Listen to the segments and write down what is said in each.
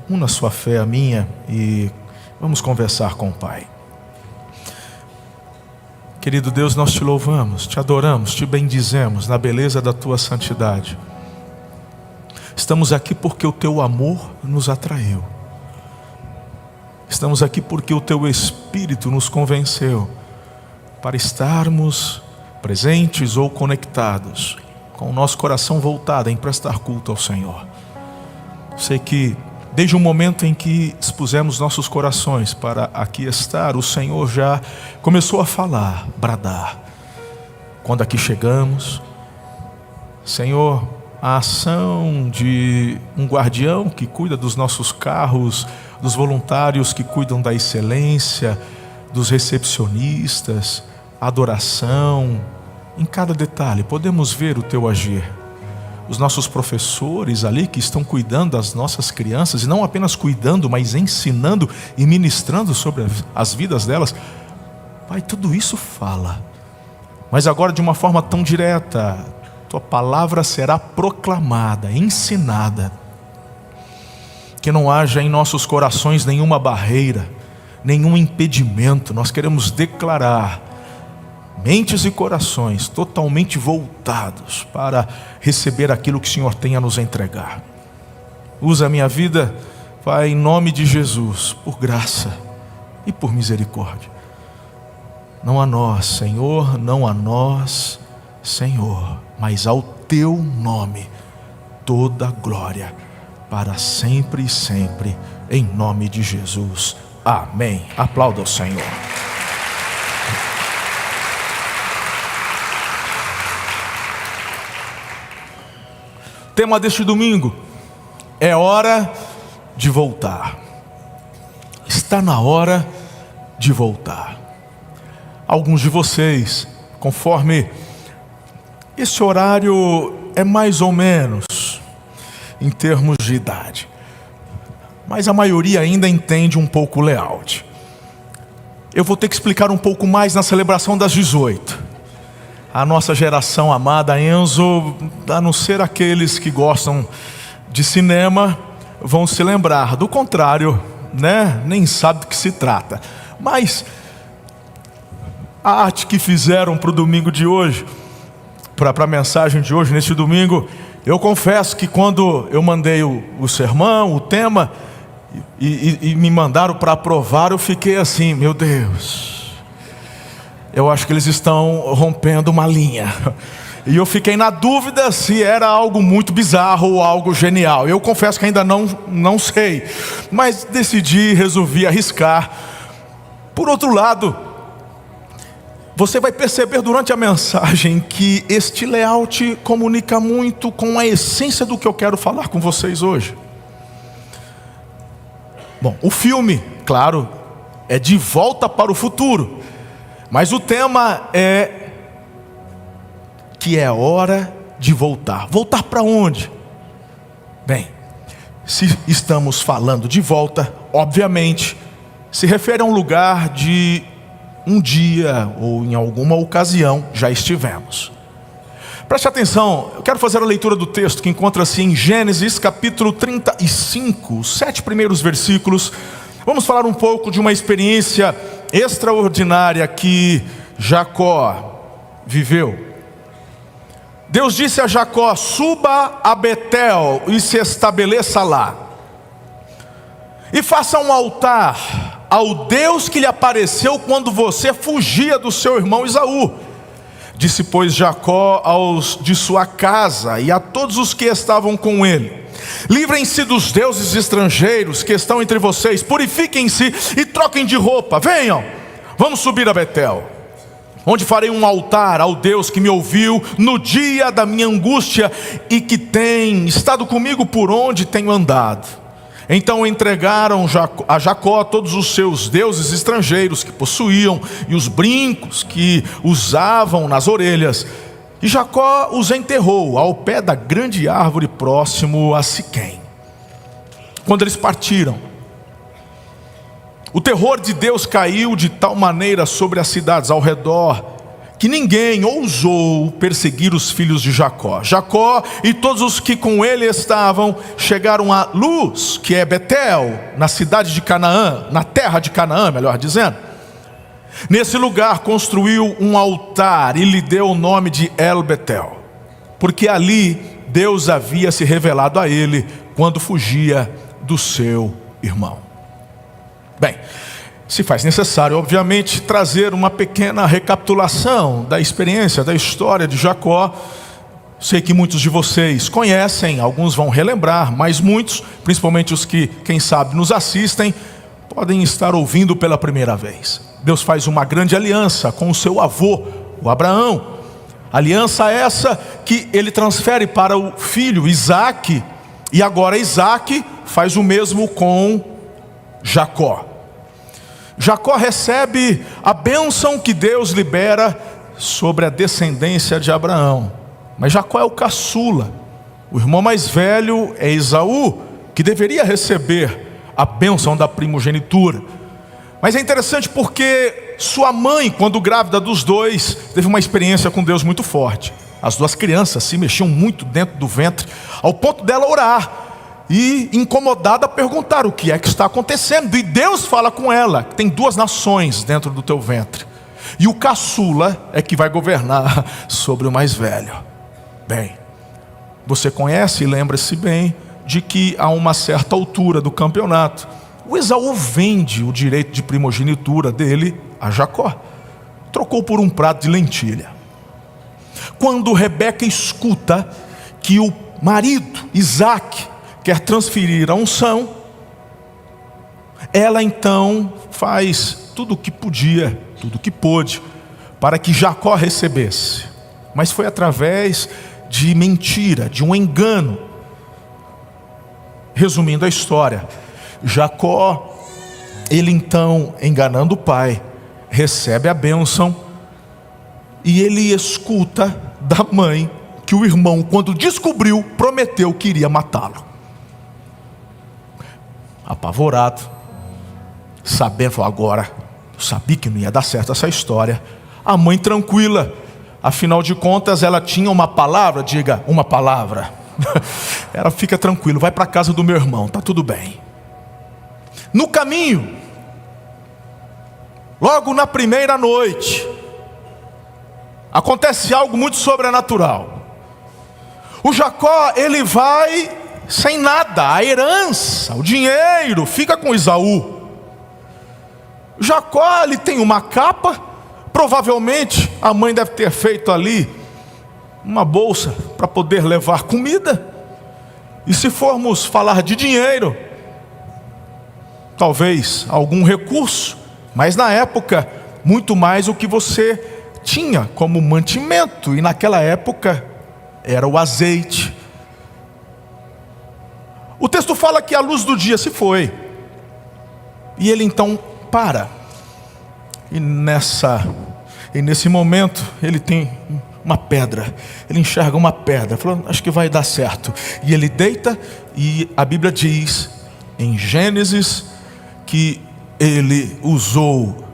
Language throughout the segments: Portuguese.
una sua fé à minha e vamos conversar com o Pai. Querido Deus, nós te louvamos, te adoramos, te bendizemos na beleza da tua santidade. Estamos aqui porque o teu amor nos atraiu. Estamos aqui porque o teu Espírito nos convenceu para estarmos presentes ou conectados, com o nosso coração voltado em prestar culto ao Senhor. Sei que desde o momento em que expusemos nossos corações para aqui estar, o Senhor já começou a falar, bradar. Quando aqui chegamos, Senhor, a ação de um guardião que cuida dos nossos carros, dos voluntários que cuidam da excelência, dos recepcionistas, adoração, em cada detalhe podemos ver o teu agir. Os nossos professores ali que estão cuidando das nossas crianças, e não apenas cuidando, mas ensinando e ministrando sobre as vidas delas. Pai, tudo isso fala, mas agora de uma forma tão direta. Tua palavra será proclamada, ensinada. Que não haja em nossos corações nenhuma barreira, nenhum impedimento. Nós queremos declarar mentes e corações totalmente voltados para receber aquilo que o Senhor tem a nos entregar. Usa a minha vida, Pai, em nome de Jesus, por graça e por misericórdia. Não a nós, Senhor, não a nós, Senhor, mas ao teu nome toda glória, para sempre e sempre, em nome de Jesus. Amém. Aplauda o Senhor. O tema deste domingo é hora de voltar. Está na hora de voltar. Alguns de vocês, conforme esse horário é mais ou menos em termos de idade, mas a maioria ainda entende um pouco o layout. Eu vou ter que explicar um pouco mais na celebração das 18. A nossa geração amada, Enzo, a não ser aqueles que gostam de cinema, vão se lembrar. Do contrário, né? Nem sabe do que se trata. Mas a arte que fizeram para o domingo de hoje, para a mensagem de hoje, neste domingo, eu confesso que quando eu mandei o sermão, o tema, e me mandaram para aprovar, eu fiquei assim, meu Deus, eu acho que eles estão rompendo uma linha. E eu fiquei na dúvida se era algo muito bizarro ou algo genial. Eu confesso que ainda não sei, mas resolvi arriscar. Por outro lado, você vai perceber durante a mensagem que este layout comunica muito com a essência do que eu quero falar com vocês hoje. Bom, o filme, claro, é De Volta para o Futuro, mas o tema é que é hora de voltar. Voltar para onde? Bem, se estamos falando de volta, obviamente, se refere a um lugar de um dia ou em alguma ocasião já estivemos. Preste atenção, eu quero fazer a leitura do texto que encontra-se em Gênesis capítulo 35, os 7 primeiros versículos. Vamos falar um pouco de uma experiência extraordinária que Jacó viveu. Deus disse a Jacó: suba a Betel e se estabeleça lá, e faça um altar ao Deus que lhe apareceu quando você fugia do seu irmão Esaú. Disse, pois, Jacó aos de sua casa e a todos os que estavam com ele: livrem-se dos deuses estrangeiros que estão entre vocês, purifiquem-se e troquem de roupa, venham, vamos subir a Betel, onde farei um altar ao Deus que me ouviu no dia da minha angústia e que tem estado comigo por onde tenho andado. Então entregaram a Jacó todos os seus deuses estrangeiros que possuíam e os brincos que usavam nas orelhas. E Jacó os enterrou ao pé da grande árvore próximo a Siquém. Quando eles partiram, o terror de Deus caiu de tal maneira sobre as cidades ao redor, que ninguém ousou perseguir os filhos de Jacó. Jacó e todos os que com ele estavam chegaram a Luz, que é Betel, na cidade de Canaã, na terra de Canaã, melhor dizendo. Nesse lugar construiu um altar e lhe deu o nome de El Betel, porque ali Deus havia se revelado a ele quando fugia do seu irmão. Bem, se faz necessário, obviamente, trazer uma pequena recapitulação da experiência, da história de Jacó. Sei que muitos de vocês conhecem, alguns vão relembrar, mas muitos, principalmente os que, quem sabe, nos assistem, podem estar ouvindo pela primeira vez. Deus faz uma grande aliança com o seu avô, o Abraão. Aliança essa que ele transfere para o filho Isaque, e agora Isaque faz o mesmo com Jacó. Jacó recebe a bênção que Deus libera sobre a descendência de Abraão. Mas Jacó é o caçula. O irmão mais velho é Esaú, que deveria receber a bênção da primogenitura. Mas é interessante porque sua mãe, quando grávida dos dois, teve uma experiência com Deus muito forte. As duas crianças se mexiam muito dentro do ventre, ao ponto dela orar e, incomodada, perguntar o que é que está acontecendo. E Deus fala com ela: tem duas nações dentro do teu ventre, e o caçula é que vai governar sobre o mais velho. Bem, você conhece e lembra-se bem de que a uma certa altura do campeonato, o Esaú vende o direito de primogenitura dele a Jacó. Trocou por um prato de lentilha. Quando Rebeca escuta que o marido, Isaque, quer transferir a unção, ela então faz tudo o que podia, tudo o que pôde, para que Jacó recebesse. Mas foi através de mentira, de um engano. Resumindo a história, Jacó, ele então, enganando o pai, recebe a bênção, e ele escuta da mãe que o irmão, quando descobriu, prometeu que iria matá-lo. Apavorado, sabendo agora, sabia que não ia dar certo essa história. A mãe tranquila, afinal de contas ela tinha uma palavra, diga uma palavra. Ela fica tranquilo, vai para a casa do meu irmão, está tudo bem. No caminho, logo na primeira noite, acontece algo muito sobrenatural. O Jacó, ele vai sem nada, a herança, o dinheiro, fica com Esaú. Jacó, ele tem uma capa, provavelmente a mãe deve ter feito ali uma bolsa para poder levar comida. E se formos falar de dinheiro, talvez algum recurso, mas na época, muito mais o que você tinha como mantimento, e naquela época era o azeite. O texto fala que a luz do dia se foi, e ele então para, e nesse momento ele tem uma pedra, ele enxerga uma pedra, falou, acho que vai dar certo, e ele deita, e a Bíblia diz em Gênesis que ele usou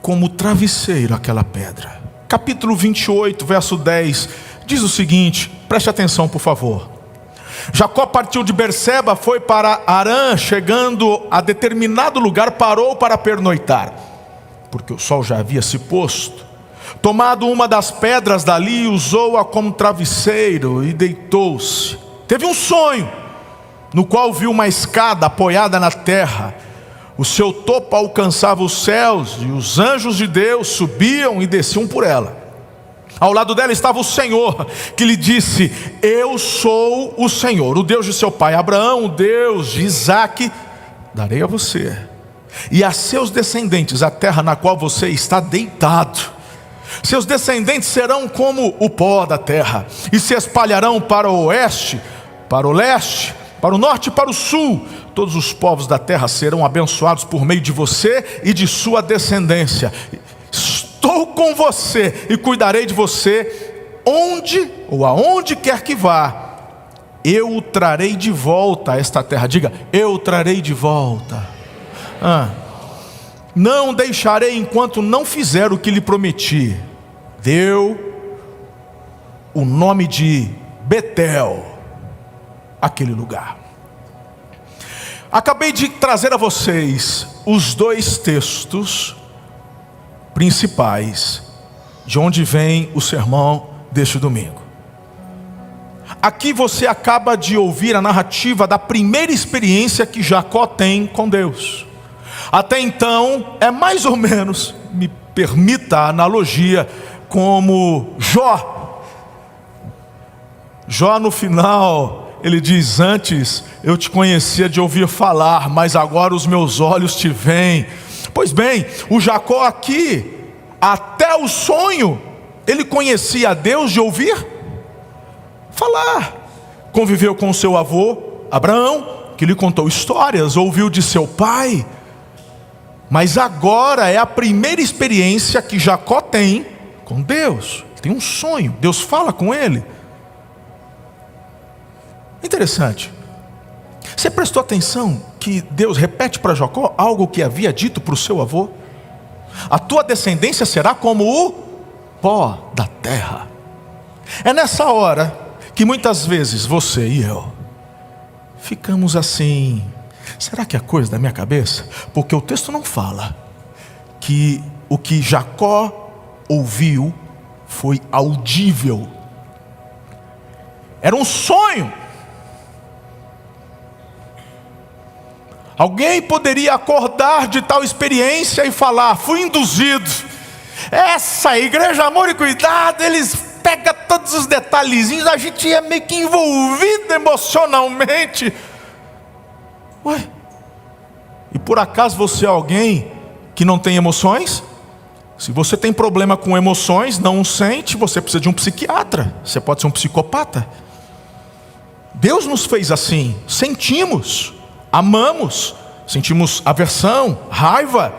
como travesseiro aquela pedra. Capítulo 28, verso 10, diz o seguinte, preste atenção por favor. Jacó partiu de Berseba, foi para Harã, chegando a determinado lugar, parou para pernoitar, porque o sol já havia se posto. Tomado uma das pedras dali, usou-a como travesseiro e deitou-se. Teve um sonho, no qual viu uma escada apoiada na terra. O seu topo alcançava os céus, e os anjos de Deus subiam e desciam por ela. Ao lado dela estava o Senhor, que lhe disse, eu sou o Senhor, o Deus de seu pai Abraão, o Deus de Isaque, darei a você e a seus descendentes a terra na qual você está deitado. Seus descendentes serão como o pó da terra, e se espalharão para o oeste, para o leste, para o norte e para o sul. Todos os povos da terra serão abençoados por meio de você e de sua descendência. Estou com você e cuidarei de você onde ou aonde quer que vá. Eu o trarei de volta a esta terra. Diga, eu o trarei de volta. não deixarei enquanto não fizer o que lhe prometi. Deu o nome de Betel, aquele lugar. Acabei de trazer a vocês os dois textos principais de onde vem o sermão deste domingo. Aqui você acaba de ouvir a narrativa da primeira experiência que Jacó tem com Deus. Até então é mais ou menos, me permita a analogia, como Jó. Jó no final, ele diz: antes eu te conhecia de ouvir falar, mas agora os meus olhos te veem. Pois bem, o Jacó aqui, até o sonho, ele conhecia a Deus de ouvir falar. Conviveu com seu avô Abraão, que lhe contou histórias, ouviu de seu pai. Mas agora é a primeira experiência que Jacó tem com Deus. Tem um sonho, Deus fala com ele. Interessante. Você prestou atenção que Deus repete para Jacó algo que havia dito para o seu avô? A tua descendência será como o pó da terra. É nessa hora que muitas vezes você e eu ficamos assim: será que é coisa da minha cabeça? Porque o texto não fala que o que Jacó ouviu foi audível. Era um sonho. Alguém poderia acordar de tal experiência e falar: fui induzido. Essa igreja Amor e Cuidado, eles pegam todos os detalhezinhos, a gente é meio que envolvido emocionalmente. Ué, e por acaso você é alguém que não tem emoções? Se você tem problema com emoções, não sente, você precisa de um psiquiatra. Você pode ser um psicopata. Deus nos fez assim, sentimos, amamos, sentimos aversão, raiva.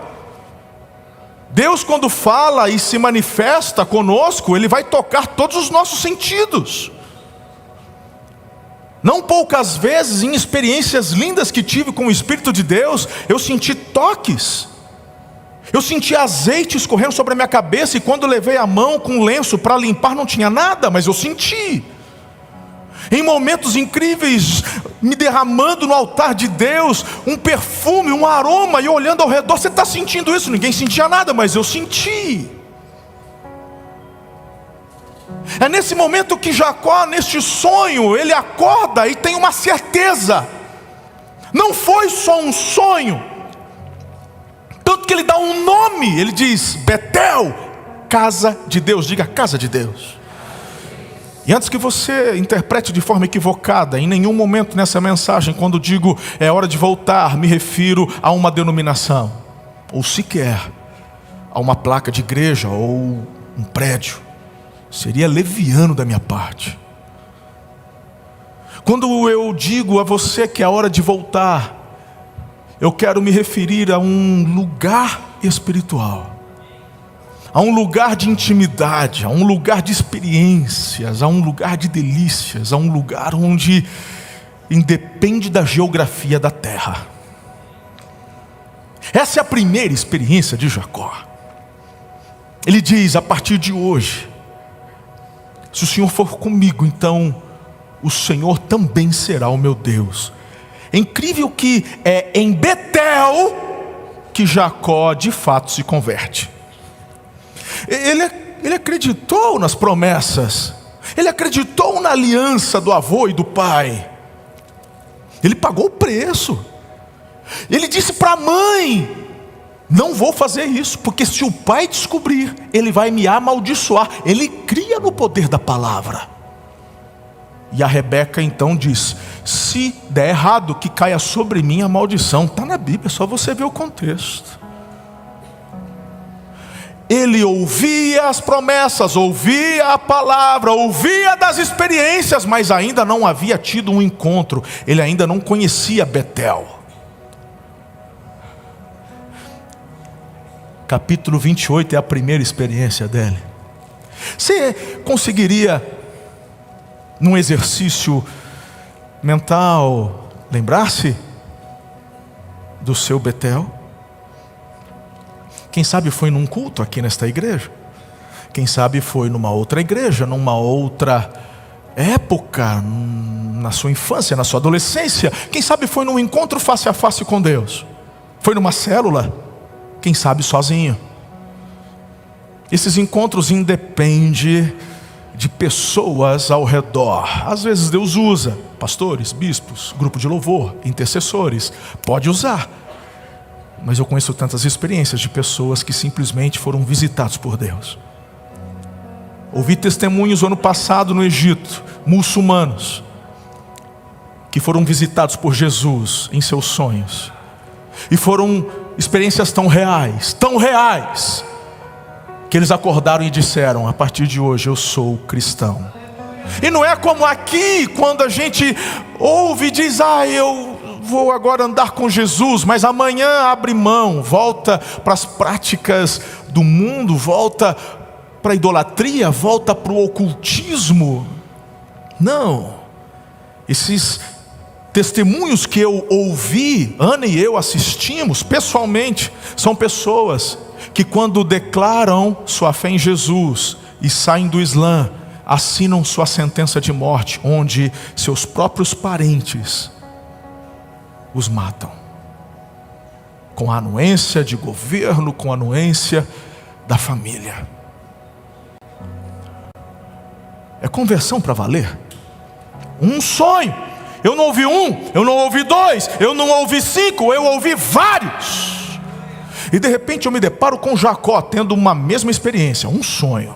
Deus, quando fala e se manifesta conosco, Ele vai tocar todos os nossos sentidos. Não poucas vezes, em experiências lindas que tive com o Espírito de Deus, eu senti toques. Eu senti azeite escorrendo sobre a minha cabeça, e quando levei a mão com um lenço para limpar, não tinha nada, mas eu senti. Em momentos incríveis, me derramando no altar de Deus, um perfume, um aroma, e olhando ao redor: você está sentindo isso? Ninguém sentia nada, mas eu senti. É nesse momento que Jacó, neste sonho, ele acorda e tem uma certeza. Não foi só um sonho, tanto que ele dá um nome, ele diz Betel, casa de Deus. Diga: casa de Deus. E antes que você interprete de forma equivocada, em nenhum momento nessa mensagem, quando digo é hora de voltar, me refiro a uma denominação, ou sequer a uma placa de igreja ou um prédio. Seria leviano da minha parte. Quando eu digo a você que é hora de voltar, eu quero me referir a um lugar espiritual, a um lugar de intimidade, a um lugar de experiências, a um lugar de delícias, a um lugar onde independe da geografia da terra. Essa é a primeira experiência de Jacó. Ele diz: a partir de hoje, se o Senhor for comigo, então o Senhor também será o meu Deus. É incrível que é em Betel que Jacó de fato se converte. Ele acreditou nas promessas, ele acreditou na aliança do avô e do pai. Ele pagou o preço. Ele disse para a mãe: não vou fazer isso, porque se o pai descobrir, ele vai me amaldiçoar. Ele cria no poder da palavra. E a Rebeca então diz: se der errado, que caia sobre mim a maldição. Está na Bíblia, é só você ver o contexto. Ele ouvia as promessas, ouvia a palavra, ouvia das experiências, mas ainda não havia tido um encontro. Ele ainda não conhecia Betel. Capítulo 28 é a primeira experiência dele. Você conseguiria, num exercício mental, lembrar-se do seu Betel? Quem sabe foi num culto aqui nesta igreja. Quem sabe foi numa outra igreja, numa outra época, na sua infância, na sua adolescência. Quem sabe foi num encontro face a face com Deus. Foi numa célula. Quem sabe sozinho. Esses encontros independem de pessoas ao redor. Às vezes Deus usa pastores, bispos, grupo de louvor, intercessores. Pode usar. Mas eu conheço tantas experiências de pessoas que simplesmente foram visitados por Deus. Ouvi testemunhos ano passado no Egito, muçulmanos, que foram visitados por Jesus em seus sonhos. E foram experiências tão reais, que eles acordaram e disseram: a partir de hoje eu sou cristão. E não é como aqui, quando a gente ouve e diz: eu vou agora andar com Jesus, mas amanhã abre mão, volta para as práticas do mundo, volta para a idolatria, volta para o ocultismo. Não. Esses testemunhos que eu ouvi, Ana e eu assistimos pessoalmente, são pessoas que, quando declaram sua fé em Jesus e saem do Islã, assinam sua sentença de morte, onde seus próprios parentes os matam, com a anuência de governo, com a anuência da família. É conversão para valer. Um sonho. Eu não ouvi um, eu não ouvi dois, eu não ouvi cinco, eu ouvi vários. E de repente eu me deparo com Jacó tendo uma mesma experiência, um sonho.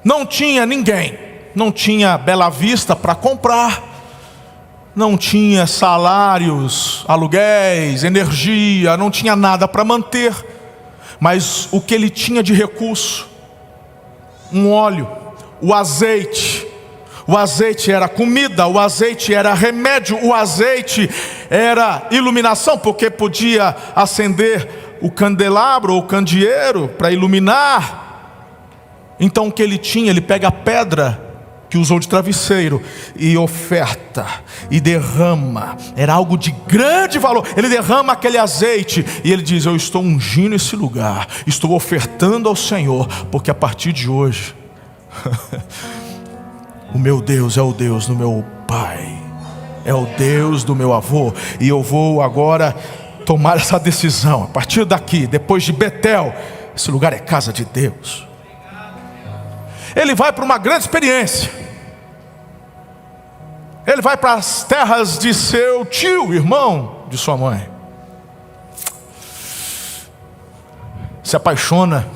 Não tinha ninguém, não tinha Bela Vista para comprar, não tinha salários, aluguéis, energia, não tinha nada para manter. Mas o que ele tinha de recurso, um óleo, o azeite. O azeite era comida, o azeite era remédio, o azeite era iluminação, porque podia acender o candelabro ou o candeeiro para iluminar. Então o que ele tinha, ele pega a pedra que usou de travesseiro e oferta, e derrama. Era algo de grande valor. Ele derrama aquele azeite e ele diz: eu estou ungindo esse lugar, estou ofertando ao Senhor, porque a partir de hoje o meu Deus é o Deus do meu pai, é o Deus do meu avô, e eu vou agora tomar essa decisão. A partir daqui, depois de Betel, esse lugar é casa de Deus. Ele vai para uma grande experiência. Ele vai para as terras de seu tio, irmão de sua mãe. Se apaixona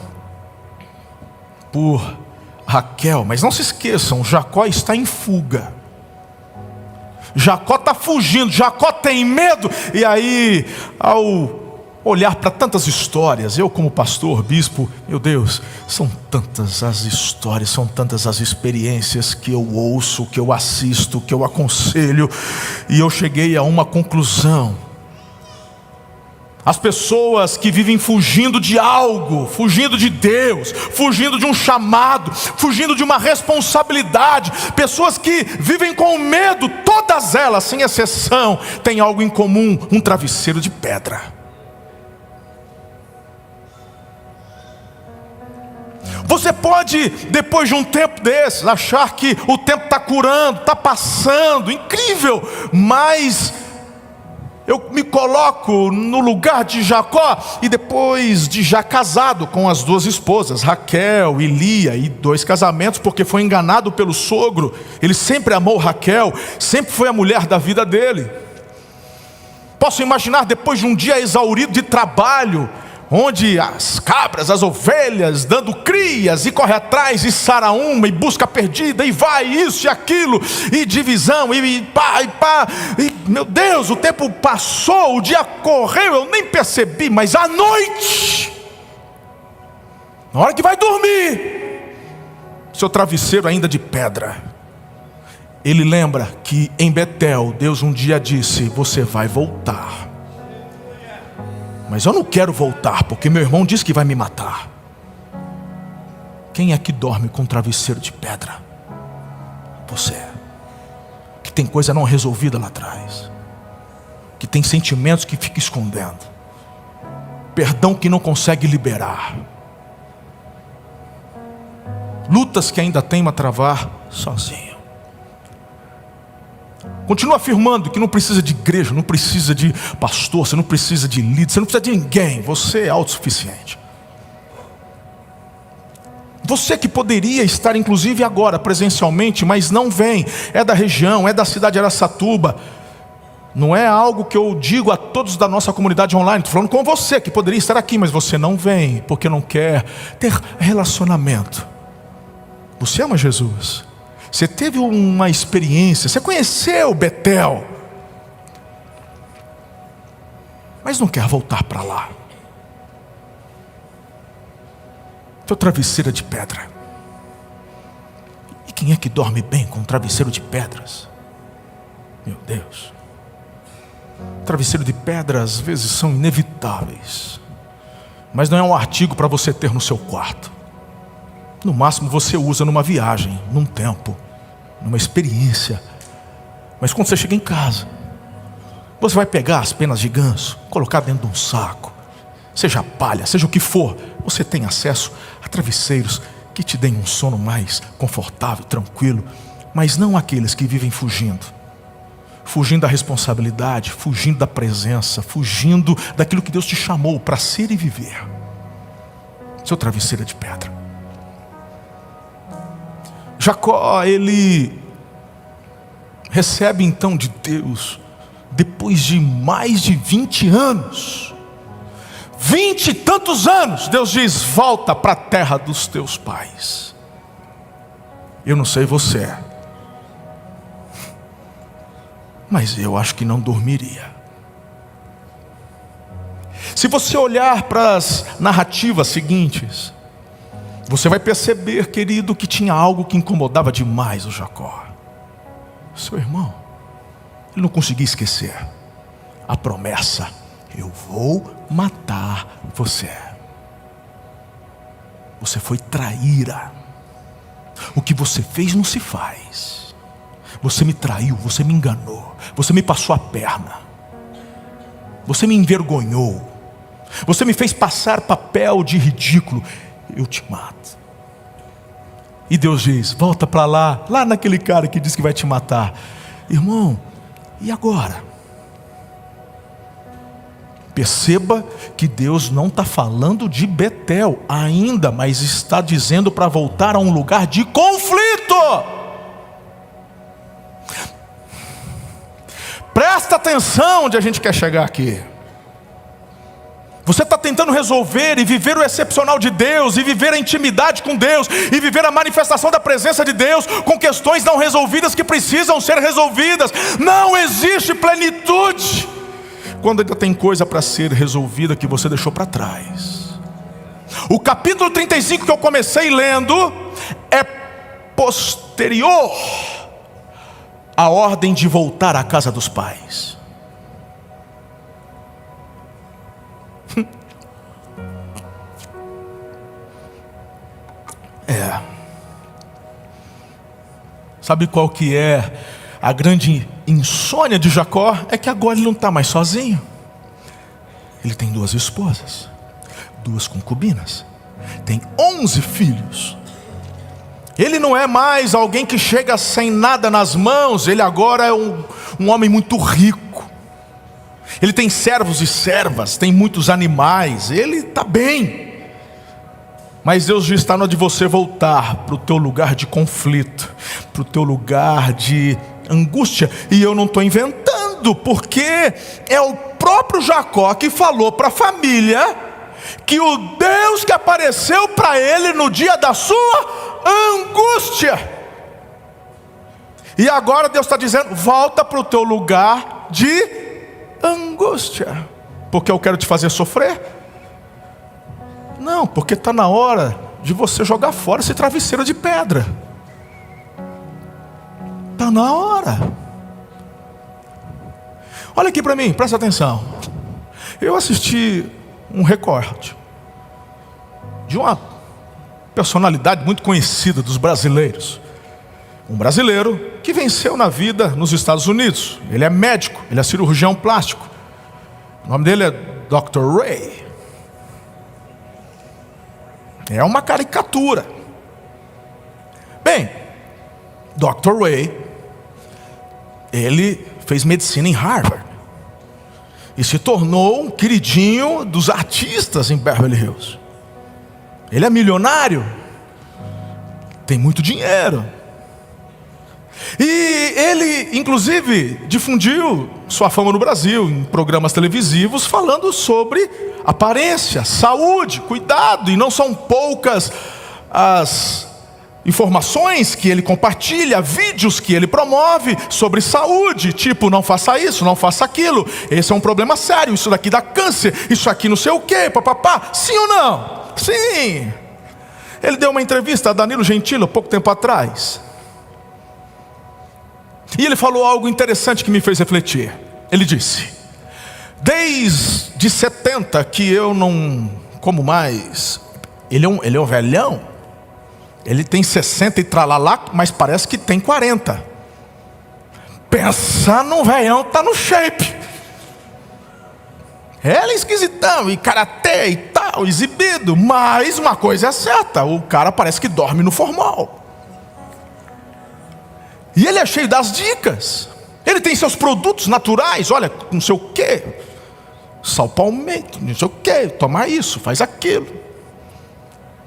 por Raquel, mas não se esqueçam, Jacó está em fuga. Jacó está fugindo, Jacó tem medo. E aí, ao olhar para tantas histórias, eu como pastor, bispo, meu Deus, são tantas as histórias, são tantas as experiências que eu ouço, que eu assisto, que eu aconselho, e eu cheguei a uma conclusão: as pessoas que vivem fugindo de algo, fugindo de Deus, fugindo de um chamado, fugindo de uma responsabilidade, pessoas que vivem com medo, todas elas, sem exceção, têm algo em comum: um travesseiro de pedra. Você pode, depois de um tempo desses, achar que o tempo está curando, está passando, incrível, mas eu me coloco no lugar de Jacó, e depois de já casado com as duas esposas, Raquel e Lia, e 2 casamentos, porque foi enganado pelo sogro. Ele sempre amou Raquel, sempre foi a mulher da vida dele. Posso imaginar, depois de um dia exaurido de trabalho, onde as cabras, as ovelhas, dando crias, e corre atrás, e sara uma, e busca perdida, e vai isso e aquilo, e divisão, e pá, e meu Deus, o tempo passou, o dia correu, eu nem percebi, mas à noite, na hora que vai dormir, seu travesseiro ainda de pedra, ele lembra que em Betel, Deus um dia disse: você vai voltar. Mas eu não quero voltar, porque meu irmão disse que vai me matar. Quem é que dorme com um travesseiro de pedra? Você, que tem coisa não resolvida lá atrás, que tem sentimentos que fica escondendo. perdão que não consegue liberar, lutas que ainda teima a travar sozinho. Continua afirmando que não precisa de igreja, não precisa de pastor, você não precisa de líder, você não precisa de ninguém, você é autossuficiente. Você que poderia estar inclusive agora presencialmente, mas não vem, é da região, é da cidade de Araçatuba. Não é algo que eu digo a todos da nossa comunidade online, estou falando com você que poderia estar aqui, mas você não vem, porque não quer ter relacionamento. Você ama Jesus, você teve uma experiência, você conheceu Betel, mas não quer voltar para lá. Teu travesseiro é de pedra. E quem é que dorme bem com um travesseiro de pedras? Meu Deus. Travesseiro de pedra às vezes são inevitáveis, mas não é um artigo para você ter no seu quarto. No máximo você usa numa viagem, num tempo, numa experiência. Mas quando você chega em casa, você vai pegar as penas de ganso, colocar dentro de um saco, seja palha, seja o que for. Você tem acesso a travesseiros que te deem um sono mais confortável, tranquilo, mas não aqueles que vivem fugindo da responsabilidade, fugindo da presença, fugindo daquilo que Deus te chamou para ser e viver. Seu travesseiro é de pedra. Jacó, ele recebe então de Deus, depois de mais de 20 anos, 20 e tantos anos, Deus diz: volta para a terra dos teus pais. Eu não sei você, mas eu acho que não dormiria. Se você olhar para as narrativas seguintes, você vai perceber, querido, que tinha algo que incomodava demais o Jacó. Seu irmão, ele não conseguia esquecer a promessa: eu vou matar você. Você foi traíra. O que você fez não se faz. Você me traiu, você me enganou, você me passou a perna, você me envergonhou, você me fez passar papel de ridículo. Eu te mato. E Deus diz: volta para lá naquele cara que diz que vai te matar. Irmão, e agora? Perceba que Deus não está falando de Betel ainda, mas está dizendo para voltar a um lugar de conflito. Presta atenção onde a gente quer chegar aqui. Você está tentando resolver e viver o excepcional de Deus, e viver a intimidade com Deus, e viver a manifestação da presença de Deus, com questões não resolvidas que precisam ser resolvidas. Não existe plenitude quando ainda tem coisa para ser resolvida que você deixou para trás. O capítulo 35 que eu comecei lendo é posterior à ordem de voltar à casa dos pais. Sabe qual que é a grande insônia de Jacó? É que agora ele não está mais sozinho. Ele tem 2 esposas, 2 concubinas, tem 11 filhos. Ele não é mais alguém que chega sem nada nas mãos. Ele agora é um homem muito rico. Ele tem servos e servas, tem muitos animais. Ele está bem. Mas Deus já está na hora de você voltar para o teu lugar de conflito, para o teu lugar de angústia. E eu não estou inventando, porque é o próprio Jacó que falou para a família que o Deus que apareceu para ele no dia da sua angústia. E agora Deus está dizendo: volta para o teu lugar de angústia. Porque eu quero te fazer sofrer? Não, porque está na hora de você jogar fora esse travesseiro de pedra. Está na hora. Olha aqui para mim, presta atenção. Eu assisti um recorte de uma personalidade muito conhecida dos brasileiros. Um brasileiro que venceu na vida nos Estados Unidos. Ele é médico, ele é cirurgião plástico. O nome dele é Dr. Ray. É uma caricatura. Bem, Dr. Ray, ele fez medicina em Harvard e se tornou um queridinho dos artistas em Beverly Hills. Ele é milionário, tem muito dinheiro. E ele, inclusive, difundiu sua fama no Brasil, em programas televisivos, falando sobre aparência, saúde, cuidado. E não são poucas as informações que ele compartilha, vídeos que ele promove sobre saúde, tipo, não faça isso, não faça aquilo, esse é um problema sério, isso daqui dá câncer, isso aqui não sei o que, papapá. Sim ou não? Sim. Ele deu uma entrevista a Danilo Gentili pouco tempo atrás, e ele falou algo interessante que me fez refletir. Ele disse: desde 70 que eu não como mais. Ele é um velhão. Ele tem 60 e tralalá, mas parece que tem 40. Pensa num velhão, tá no shape. Ele é esquisitão, e karatê e tal, exibido. Mas uma coisa é certa, o cara parece que dorme no formal. E ele é cheio das dicas. Ele tem seus produtos naturais, olha, não sei o que, sal palmito, não sei o que, toma isso, faz aquilo.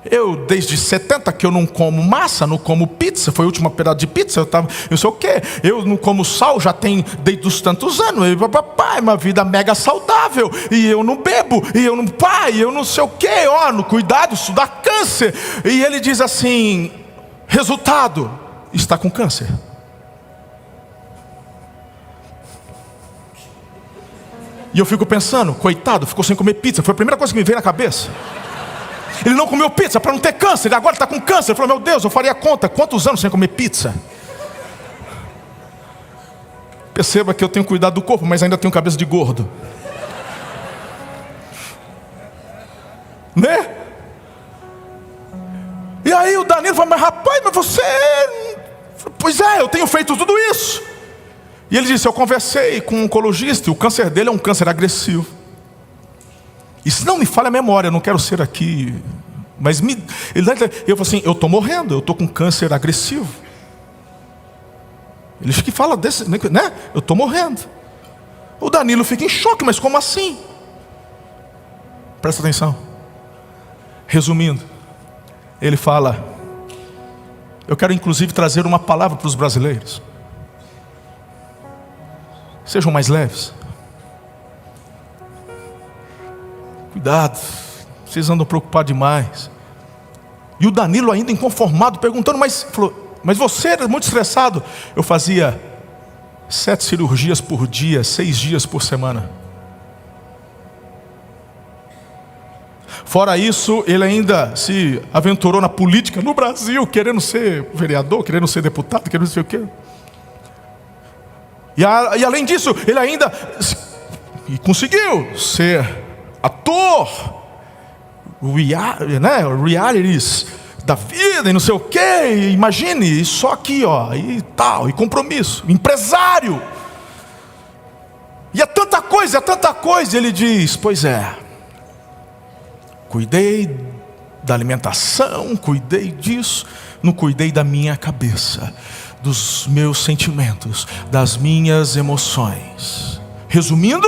Eu, desde 70 que eu não como massa, não como pizza, foi o último pedaço de pizza, eu sei o que, eu não como sal, já tem desde os tantos anos, é uma vida mega saudável, e eu não bebo, e eu não sei o que, ó, no cuidado, isso dá câncer. E ele diz assim: resultado, está com câncer. E eu fico pensando, coitado, ficou sem comer pizza, foi a primeira coisa que me veio na cabeça. Ele não comeu pizza para não ter câncer, ele agora está com câncer. Ele falou: meu Deus, eu faria conta, quantos anos sem comer pizza? Perceba que eu tenho cuidado do corpo, mas ainda tenho cabeça de gordo. Né? E aí o Danilo falou: mas rapaz, mas você... Pois é, eu tenho feito tudo isso. E ele disse: eu conversei com um oncologista, e o câncer dele é um câncer agressivo. E se não me falha a memória, eu não quero ser aqui, mas eu falei assim: eu estou morrendo, eu estou com câncer agressivo. Ele que fala desse, né? Eu estou morrendo. O Danilo fica em choque: mas como assim? Presta atenção. Resumindo, ele fala: eu quero inclusive trazer uma palavra para os brasileiros. Sejam mais leves. Cuidado, vocês andam preocupados demais. E o Danilo ainda inconformado, perguntando: mas você era muito estressado. Eu fazia 7 cirurgias por dia, 6 dias por semana. Fora isso, ele ainda se aventurou na política no Brasil, querendo ser vereador, querendo ser deputado, querendo não sei o quê. E além disso, ele ainda conseguiu ser ator, realities da vida e não sei o que. Imagine, só aqui, ó, e tal, e compromisso, empresário. E é tanta coisa, e ele diz: pois é, cuidei da alimentação, cuidei disso, não cuidei da minha cabeça, dos meus sentimentos, das minhas emoções. Resumindo,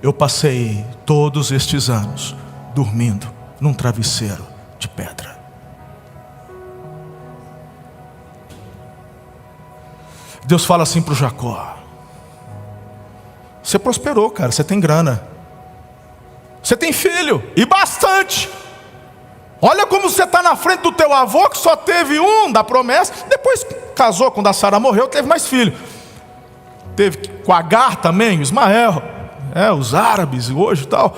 eu passei todos estes anos dormindo num travesseiro de pedra. Deus fala assim para o Jacó: você prosperou, cara, você tem grana, você tem filho, e bastante. Olha como você está na frente do teu avô, que só teve um da promessa, depois casou, quando a Sara morreu, teve mais filho. Teve com Agar também, o Ismael, os árabes hoje e tal.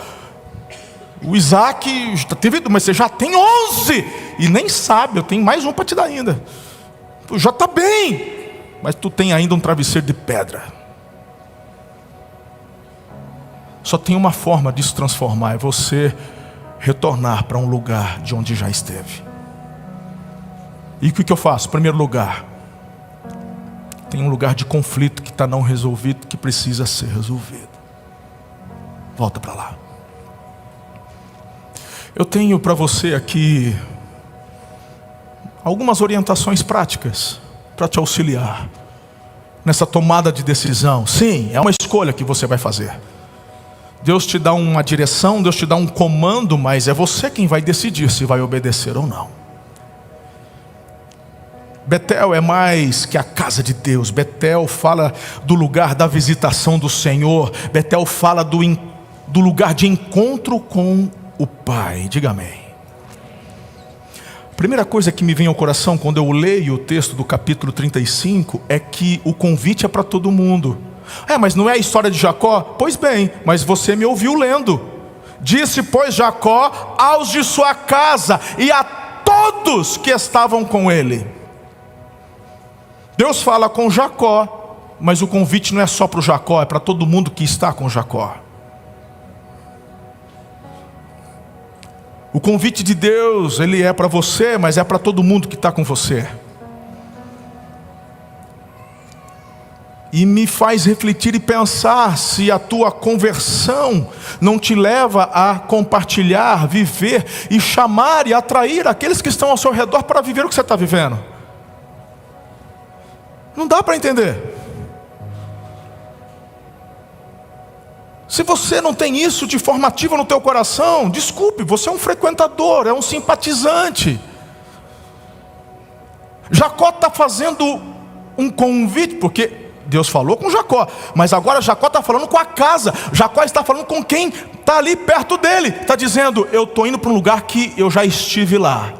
O Isaac teve, mas você já tem 11, e nem sabe, eu tenho mais um para te dar ainda. Tu já está bem, mas tu tem ainda um travesseiro de pedra. Só tem uma forma de se transformar: é você retornar para um lugar de onde já esteve. E o que eu faço? Em primeiro lugar, tem um lugar de conflito que está não resolvido, que precisa ser resolvido. Volta para lá. Eu tenho para você aqui algumas orientações práticas para te auxiliar nessa tomada de decisão. Sim, é uma escolha que você vai fazer. Deus te dá uma direção, Deus te dá um comando, mas é você quem vai decidir se vai obedecer ou não. Betel é mais que a casa de Deus. Betel fala do lugar da visitação do Senhor. Betel fala do lugar de encontro com o Pai. Diga amém. A primeira coisa que me vem ao coração quando eu leio o texto do capítulo 35 é que o convite é para todo mundo. Mas não é a história de Jacó? Pois bem, mas você me ouviu lendo. Disse, pois, Jacó aos de sua casa e a todos que estavam com ele. Deus fala com Jacó, mas o convite não é só para o Jacó, é para todo mundo que está com Jacó. O convite de Deus, ele é para você, mas é para todo mundo que está com você. E me faz refletir e pensar se a tua conversão não te leva a compartilhar, viver e chamar e atrair aqueles que estão ao seu redor para viver o que você está vivendo. Não dá para entender. Se você não tem isso de forma ativa no teu coração, desculpe, você é um frequentador, é um simpatizante. Jacó está fazendo um convite, porque Deus falou com Jacó, mas agora Jacó está falando com a casa. Jacó está falando com quem está ali perto dele. Está dizendo, eu estou indo para um lugar que eu já estive lá.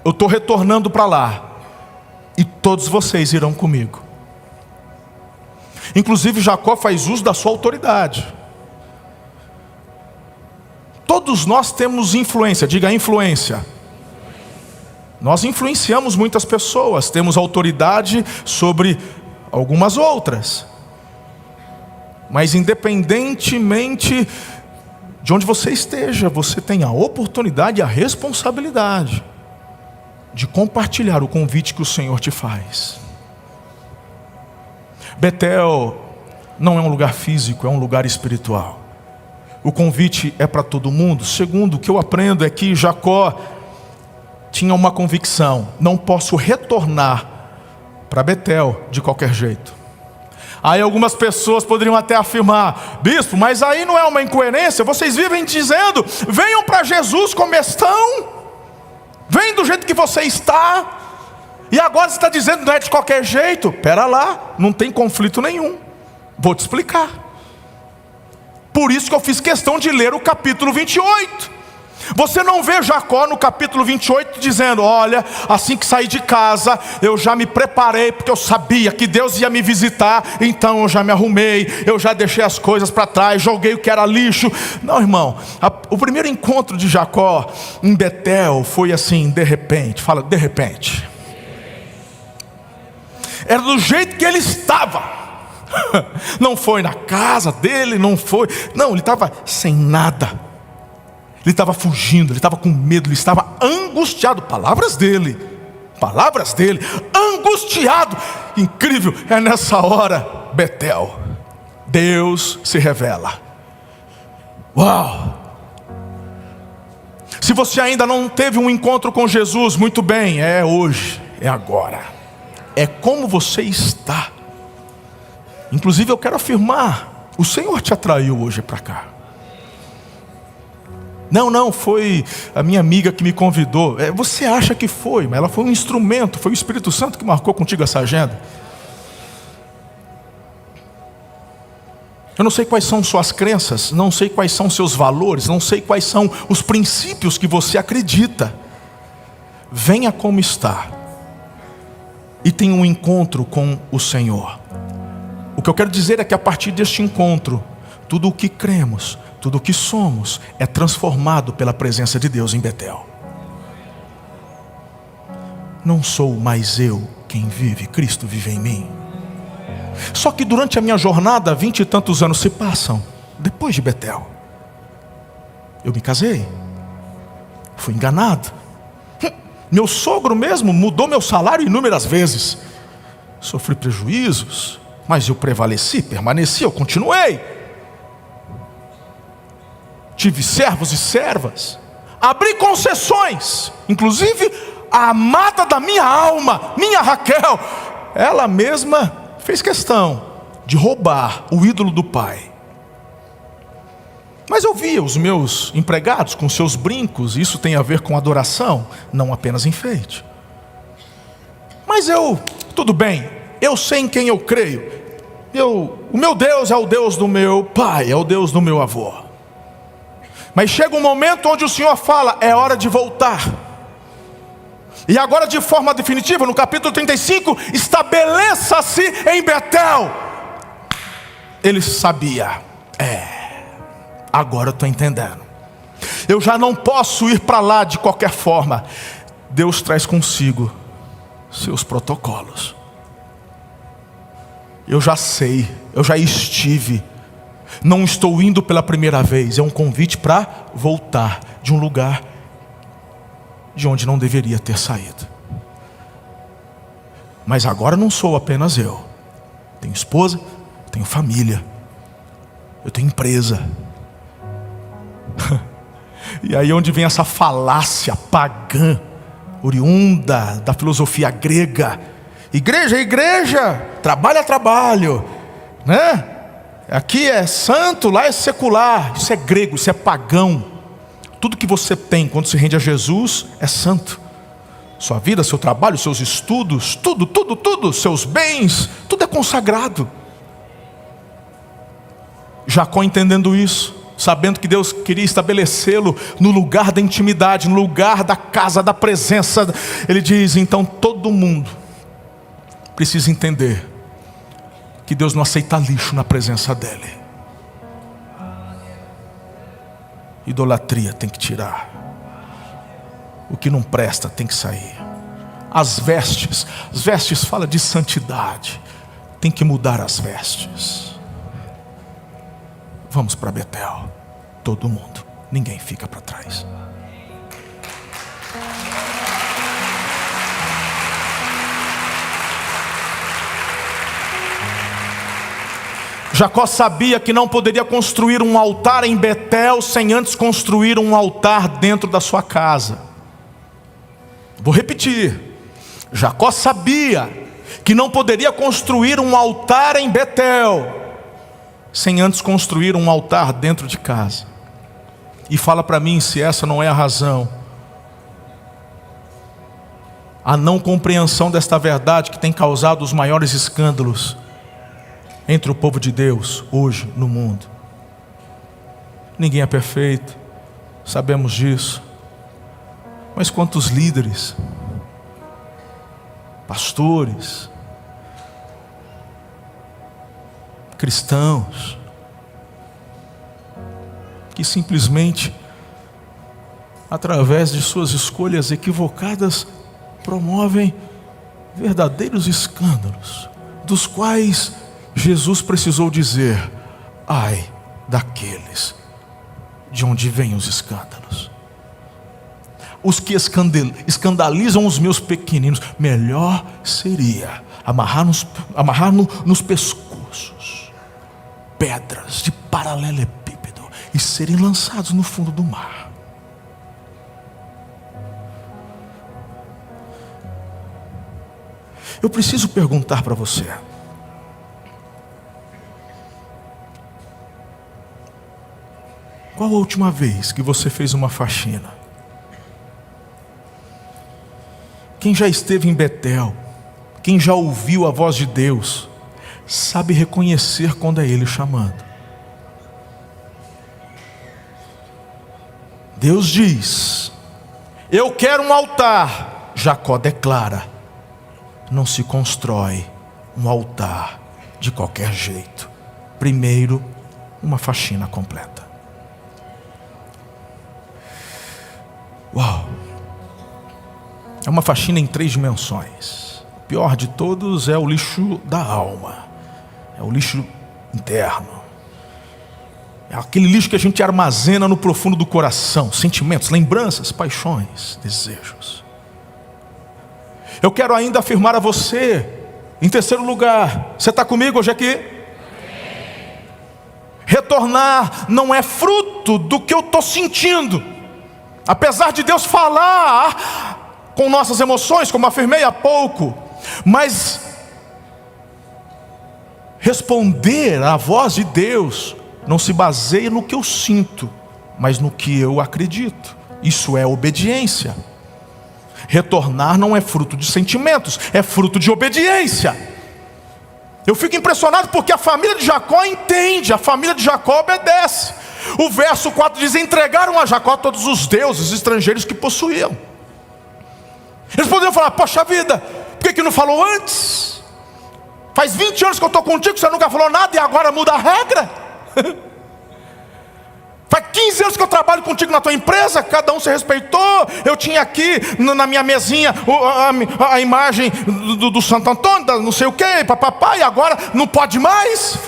Eu estou retornando para lá. E todos vocês irão comigo. Inclusive Jacó faz uso da sua autoridade. Todos nós temos influência, diga influência. Nós influenciamos muitas pessoas, temos autoridade sobre algumas outras. Mas independentemente de onde você esteja, você tem a oportunidade e a responsabilidade de compartilhar o convite que o Senhor te faz. Betel não é um lugar físico, é um lugar espiritual. O convite é para todo mundo. Segundo, o que eu aprendo é que Jacó tinha uma convicção: não posso retornar para Betel de qualquer jeito. Aí algumas pessoas poderiam até afirmar: bispo, mas aí não é uma incoerência? Vocês vivem dizendo, venham para Jesus como estão, vem do jeito que você está, e agora você está dizendo não é de qualquer jeito. Pera lá, não tem conflito nenhum. Vou te explicar. Por isso que eu fiz questão de ler o capítulo 28. Você não vê Jacó no capítulo 28 dizendo: olha, assim que saí de casa, eu já me preparei, porque eu sabia que Deus ia me visitar, então eu já me arrumei, eu já deixei as coisas para trás, joguei o que era lixo. Não, irmão, o primeiro encontro de Jacó em Betel foi assim, de repente. Fala, de repente. Era do jeito que ele estava. Não foi na casa dele, não, ele estava sem nada. Ele estava fugindo, ele estava com medo, ele estava angustiado. Palavras dele, angustiado. Incrível, é nessa hora, Betel, Deus se revela. Uau! Se você ainda não teve um encontro com Jesus, muito bem, é hoje, é agora. É como você está. Inclusive eu quero afirmar, o Senhor te atraiu hoje para cá. Não, foi a minha amiga que me convidou. Você acha que foi, mas ela foi um instrumento, foi o Espírito Santo que marcou contigo essa agenda. Eu não sei quais são suas crenças, não sei quais são seus valores, não sei quais são os princípios que você acredita. Venha como está e tenha um encontro com o Senhor. O que eu quero dizer é que a partir deste encontro, tudo o que cremos, tudo o que somos é transformado pela presença de Deus em Betel. Não sou mais eu quem vive, Cristo vive em mim. Só que durante a minha jornada, 20 e tantos anos se passam. Depois de Betel, eu me casei, fui enganado. Meu sogro mesmo mudou meu salário inúmeras vezes. Sofri prejuízos, mas eu prevaleci, permaneci, eu continuei. Tive servos e servas. abri concessões, inclusive a amada da minha alma, minha Raquel, ela mesma fez questão de roubar o ídolo do pai. Mas eu via os meus empregados com seus brincos, isso tem a ver com adoração, não apenas enfeite. Mas tudo bem, eu sei em quem eu creio. O meu Deus é o Deus do meu pai, é o Deus do meu avô. Mas chega um momento onde o Senhor fala, é hora de voltar. E agora de forma definitiva, no capítulo 35, estabeleça-se em Betel. Ele sabia, agora eu estou entendendo. Eu já não posso ir para lá de qualquer forma. Deus traz consigo seus protocolos. Eu já sei, eu já estive. Não estou indo pela primeira vez. É um convite para voltar de um lugar de onde não deveria ter saído. Mas agora não sou apenas eu. Tenho esposa, tenho família, eu tenho empresa. E aí onde vem essa falácia pagã, oriunda da filosofia grega. Igreja é igreja, trabalho é trabalho, né? Aqui é santo, lá é secular. Isso é grego, isso é pagão. Tudo que você tem quando se rende a Jesus é santo. Sua vida, seu trabalho, seus estudos, tudo, seus bens, tudo é consagrado. Jacó entendendo isso, sabendo que Deus queria estabelecê-lo no lugar da intimidade, no lugar da casa, da presença, ele diz, então todo mundo precisa entender que Deus não aceita lixo na presença dele. Idolatria tem que tirar. O que não presta tem que sair. As vestes fala de santidade. Tem que mudar as vestes. Vamos para Betel. Todo mundo. Ninguém fica para trás. Jacó sabia que não poderia construir um altar em Betel sem antes construir um altar dentro da sua casa. Vou repetir. Jacó sabia que não poderia construir um altar em Betel sem antes construir um altar dentro de casa. E fala para mim se essa não é a razão. A não compreensão desta verdade que tem causado os maiores escândalos entre o povo de Deus hoje no mundo. Ninguém é perfeito, sabemos disso. Mas quantos líderes, pastores, cristãos, que simplesmente, através de suas escolhas equivocadas, promovem verdadeiros escândalos, dos quais Jesus precisou dizer, ai daqueles de onde vêm os escândalos. Os que escandalizam os meus pequeninos, melhor seria amarrar nos pescoços pedras de paralelepípedo e serem lançados no fundo do mar. Eu preciso perguntar para você, qual a última vez que você fez uma faxina? Quem já esteve em Betel, quem já ouviu a voz de Deus, sabe reconhecer quando é Ele chamando. Deus diz, eu quero um altar. Jacó declara, não se constrói um altar de qualquer jeito. Primeiro, uma faxina completa. Uau! É uma faxina em 3 dimensões. O pior de todos é o lixo da alma. É o lixo interno. É aquele lixo que a gente armazena no profundo do coração. Sentimentos, lembranças, paixões, desejos. Eu quero ainda afirmar a você, em terceiro lugar, você está comigo hoje aqui? Retornar não é fruto do que eu estou sentindo. Apesar de Deus falar com nossas emoções, como afirmei há pouco, mas responder à voz de Deus não se baseia no que eu sinto, mas no que eu acredito. Isso é obediência. Retornar não é fruto de sentimentos, é fruto de obediência. Eu fico impressionado porque a família de Jacó entende, a família de Jacó obedece. O verso 4 diz: entregaram a Jacó todos os deuses estrangeiros que possuíam. Eles poderiam falar: poxa vida, por que não falou antes? Faz 20 anos que eu estou contigo, você nunca falou nada e agora muda a regra? Faz 15 anos que eu trabalho contigo na tua empresa, cada um se respeitou. Eu tinha aqui na minha mesinha a imagem do Santo Antônio, não sei o que, papapá, e agora não pode mais?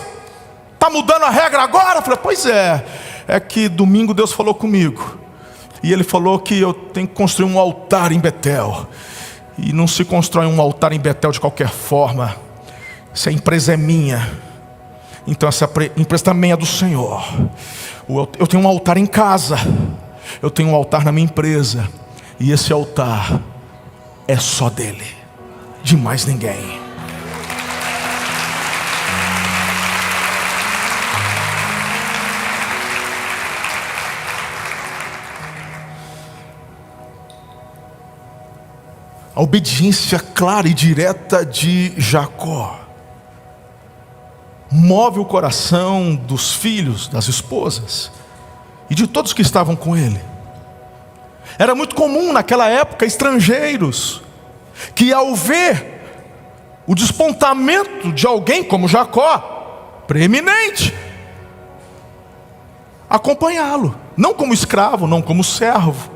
Está mudando a regra agora? Eu falei: pois é que domingo Deus falou comigo, e Ele falou que eu tenho que construir um altar em Betel. E não se constrói um altar em Betel de qualquer forma. Essa empresa é minha, então essa empresa também é do Senhor. Eu tenho um altar em casa, eu tenho um altar na minha empresa, e esse altar é só dele, de mais ninguém. A obediência clara e direta de Jacó move o coração dos filhos, das esposas e de todos que estavam com ele. Era muito comum naquela época estrangeiros que, ao ver o despontamento de alguém como Jacó, preeminente, acompanhá-lo, não como escravo, não como servo,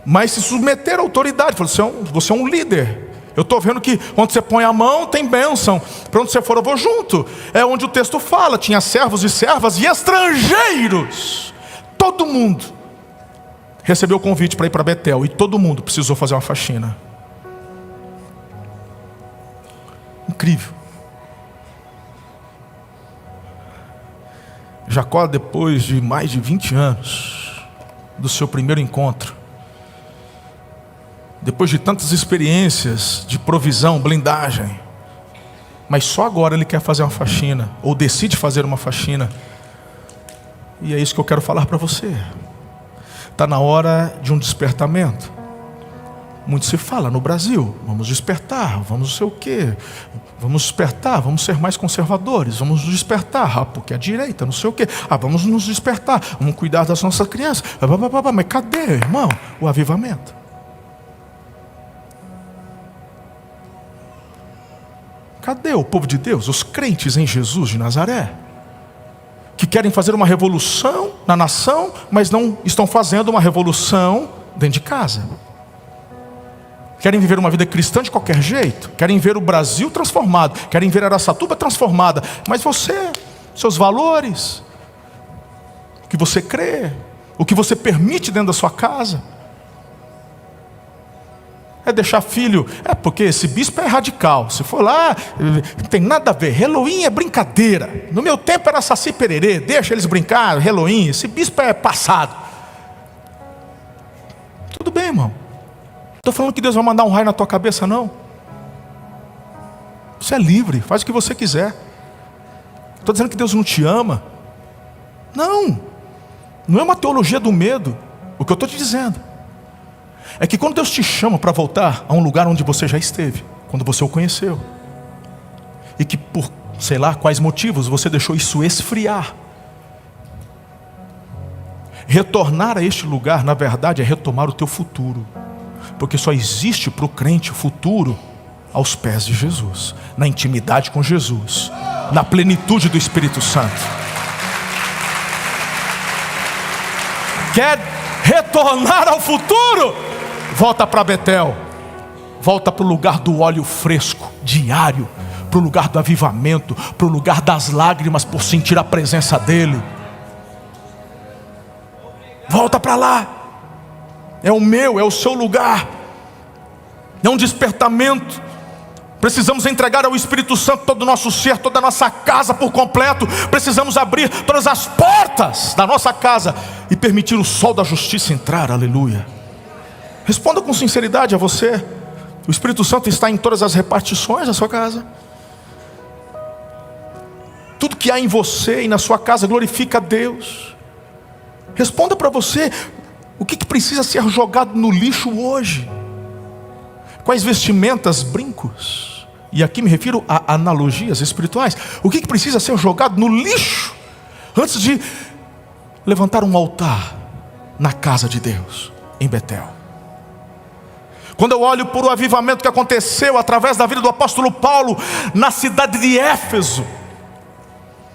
mas se submeter à autoridade. Você é um líder. Eu estou vendo que onde você põe a mão tem bênção. Para onde você for eu vou junto. É onde o texto fala, tinha servos e servas e estrangeiros. Todo mundo recebeu o convite para ir para Betel, e todo mundo precisou fazer uma faxina. Incrível. Jacó, depois de mais de 20 anos do seu primeiro encontro, depois de tantas experiências de provisão, blindagem, mas só agora ele quer fazer uma faxina, ou decide fazer uma faxina. E é isso que eu quero falar para você. Está na hora de um despertamento. Muito se fala no Brasil: vamos despertar, vamos não sei o quê, vamos despertar, vamos ser mais conservadores, vamos nos despertar, porque a direita, não sei o quê, vamos nos despertar, vamos cuidar das nossas crianças. Mas cadê, irmão, o avivamento? Cadê o povo de Deus, os crentes em Jesus de Nazaré, que querem fazer uma revolução na nação, mas não estão fazendo uma revolução dentro de casa? Querem viver uma vida cristã de qualquer jeito, querem ver o Brasil transformado, querem ver Araçatuba transformada, mas você, seus valores, o que você crê, o que você permite dentro da sua casa, é deixar filho, porque esse bispo é radical. Se for lá, não tem nada a ver. Halloween é brincadeira. No meu tempo era Saci Pererê, deixa eles brincar, Halloween. Esse bispo é passado. Tudo bem, irmão. Não estou falando que Deus vai mandar um raio na tua cabeça, não. Você é livre, faz o que você quiser. Estou dizendo que Deus não te ama. Não. Não é uma teologia do medo. O que eu estou te dizendo é que quando Deus te chama para voltar a um lugar onde você já esteve, quando você o conheceu, e que por sei lá quais motivos você deixou isso esfriar, retornar a este lugar, na verdade, é retomar o teu futuro, porque só existe para o crente futuro aos pés de Jesus, na intimidade com Jesus, na plenitude do Espírito Santo. Quer retornar ao futuro? Volta para Betel, volta para o lugar do óleo fresco, diário, para o lugar do avivamento, para o lugar das lágrimas por sentir a presença dEle. Volta para lá, é o meu, é o seu lugar, é um despertamento Precisamos entregar ao Espírito Santo todo o nosso ser, toda a nossa casa por completo. Precisamos abrir todas as portas da nossa casa e permitir o sol da justiça entrar, aleluia. Responda com sinceridade a você: o Espírito Santo está em todas as repartições da sua casa? Tudo que há em você e na sua casa glorifica a Deus? Responda para você: o que precisa ser jogado no lixo hoje? Quais vestimentas, brincos? E aqui me refiro a analogias espirituais. O que precisa ser jogado no lixo antes de levantar um altar na casa de Deus, em Betel? Quando eu olho por o avivamento que aconteceu através da vida do apóstolo Paulo na cidade de Éfeso,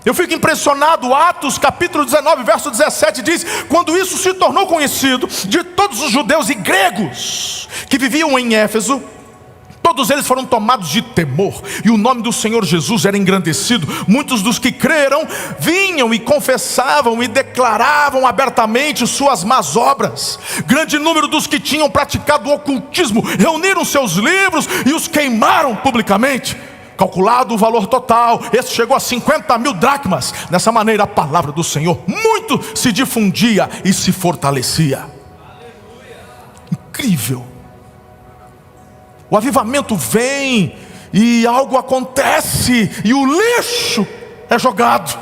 eu fico impressionado. Atos capítulo 19, verso 17 diz: quando isso se tornou conhecido de todos os judeus e gregos que viviam em Éfeso, todos eles foram tomados de temor, e o nome do Senhor Jesus era engrandecido. Muitos dos que creram vinham e confessavam e declaravam abertamente suas más obras. Grande número dos que tinham praticado o ocultismo reuniram seus livros e os queimaram publicamente. Calculado o valor total, esse chegou a 50.000 dracmas. Dessa maneira a palavra do Senhor muito se difundia e se fortalecia. Incrível. O avivamento vem e algo acontece e o lixo é jogado.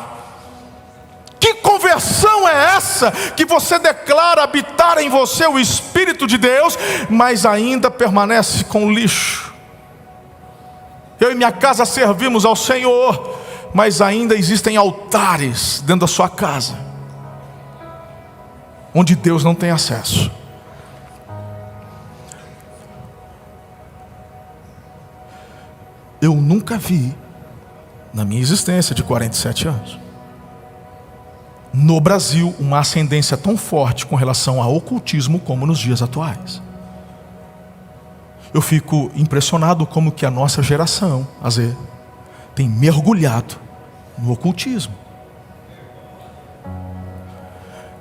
Que conversão é essa que você declara habitar em você o Espírito de Deus, mas ainda permanece com o lixo? Eu e minha casa servimos ao Senhor, mas ainda existem altares dentro da sua casa onde Deus não tem acesso. Eu nunca vi, na minha existência de 47 anos, no Brasil, uma ascendência tão forte com relação ao ocultismo como nos dias atuais. Eu fico impressionado como que a nossa geração, às vezes, tem mergulhado no ocultismo.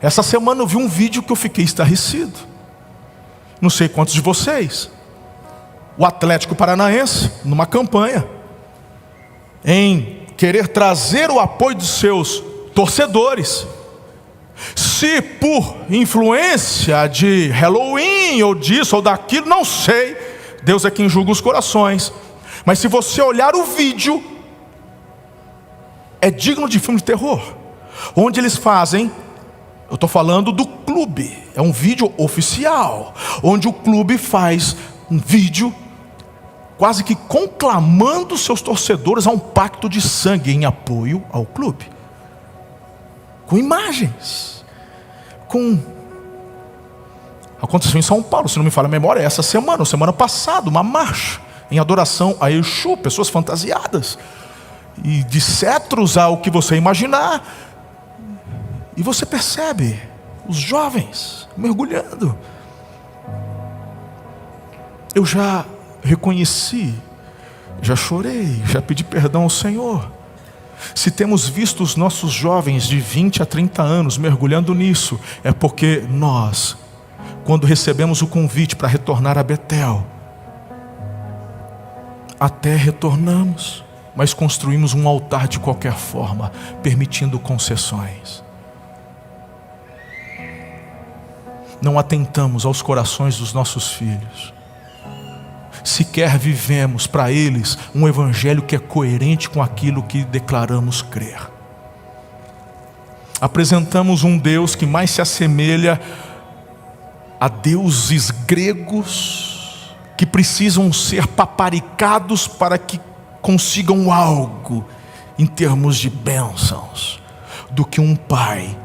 Essa semana eu vi um vídeo que eu fiquei estarrecido. Não sei quantos de vocês. O Atlético Paranaense, numa campanha, em querer trazer o apoio dos seus torcedores. Se por influência de Halloween, ou disso ou daquilo, não sei, Deus é quem julga os corações. Mas se você olhar o vídeo, é digno de filme de terror. Onde eles fazem, eu estou falando do clube, é um vídeo oficial, onde o clube faz um vídeo quase que conclamando seus torcedores a um pacto de sangue em apoio ao clube, com imagens, aconteceu em São Paulo, se não me falha a memória, essa semana, ou semana passada, uma marcha em adoração a Exu, pessoas fantasiadas e de cetros ao que você imaginar, e você percebe os jovens mergulhando. Eu já reconheci, já chorei, já pedi perdão ao Senhor. Se temos visto os nossos jovens de 20 a 30 anos mergulhando nisso, é porque nós, quando recebemos o convite para retornar a Betel, até retornamos, mas construímos um altar de qualquer forma, permitindo concessões. Não atentamos aos corações dos nossos filhos. Sequer vivemos para eles um evangelho que é coerente com aquilo que declaramos crer. Apresentamos um Deus que mais se assemelha a deuses gregos que precisam ser paparicados para que consigam algo em termos de bênçãos, do que um Pai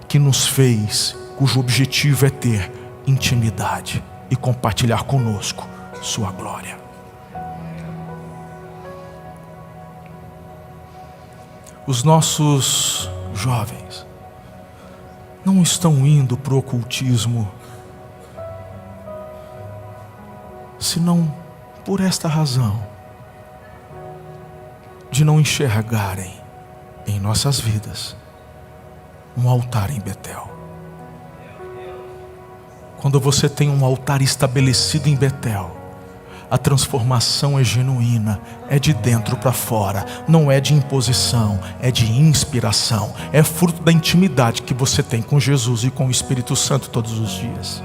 que nos fez, cujo objetivo é ter intimidade e compartilhar conosco sua glória. Os nossos jovens não estão indo para o ocultismo senão por esta razão, de não enxergarem em nossas vidas um altar em Betel. Quando você tem um altar estabelecido em Betel, a transformação é genuína, é de dentro para fora, não é de imposição, é de inspiração, é fruto da intimidade que você tem com Jesus e com o Espírito Santo todos os dias.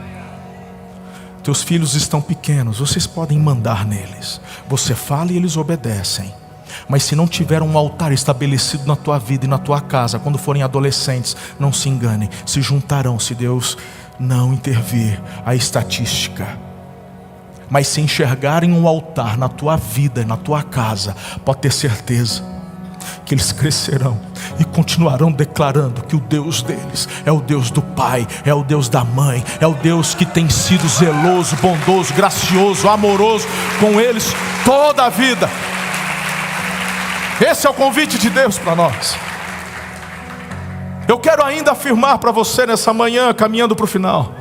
Teus filhos estão pequenos, vocês podem mandar neles, você fala e eles obedecem. Mas se não tiver um altar estabelecido na tua vida e na tua casa, quando forem adolescentes, não se enganem, se juntarão se Deus não intervir a estatística. Mas se enxergarem um altar na tua vida e na tua casa, pode ter certeza que eles crescerão e continuarão declarando que o Deus deles é o Deus do pai, é o Deus da mãe, é o Deus que tem sido zeloso, bondoso, gracioso, amoroso com eles toda a vida. Esse é o convite de Deus para nós. Eu quero ainda afirmar para você nessa manhã, caminhando para o final,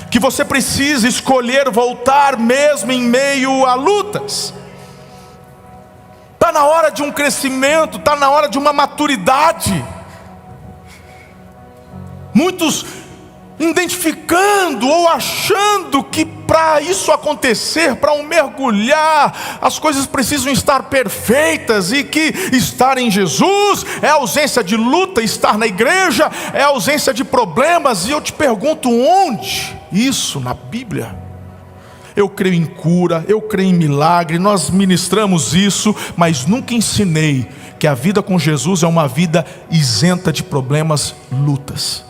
que você precisa escolher voltar mesmo em meio a lutas. Está na hora de um crescimento, está na hora de uma maturidade. Muitos identificando ou achando que para isso acontecer, para um mergulhar, as coisas precisam estar perfeitas e que estar em Jesus é ausência de luta, estar na igreja é ausência de problemas. E eu te pergunto, onde isso na Bíblia? Eu creio em cura, eu creio em milagre, nós ministramos isso, mas nunca ensinei que a vida com Jesus é uma vida isenta de problemas, lutas.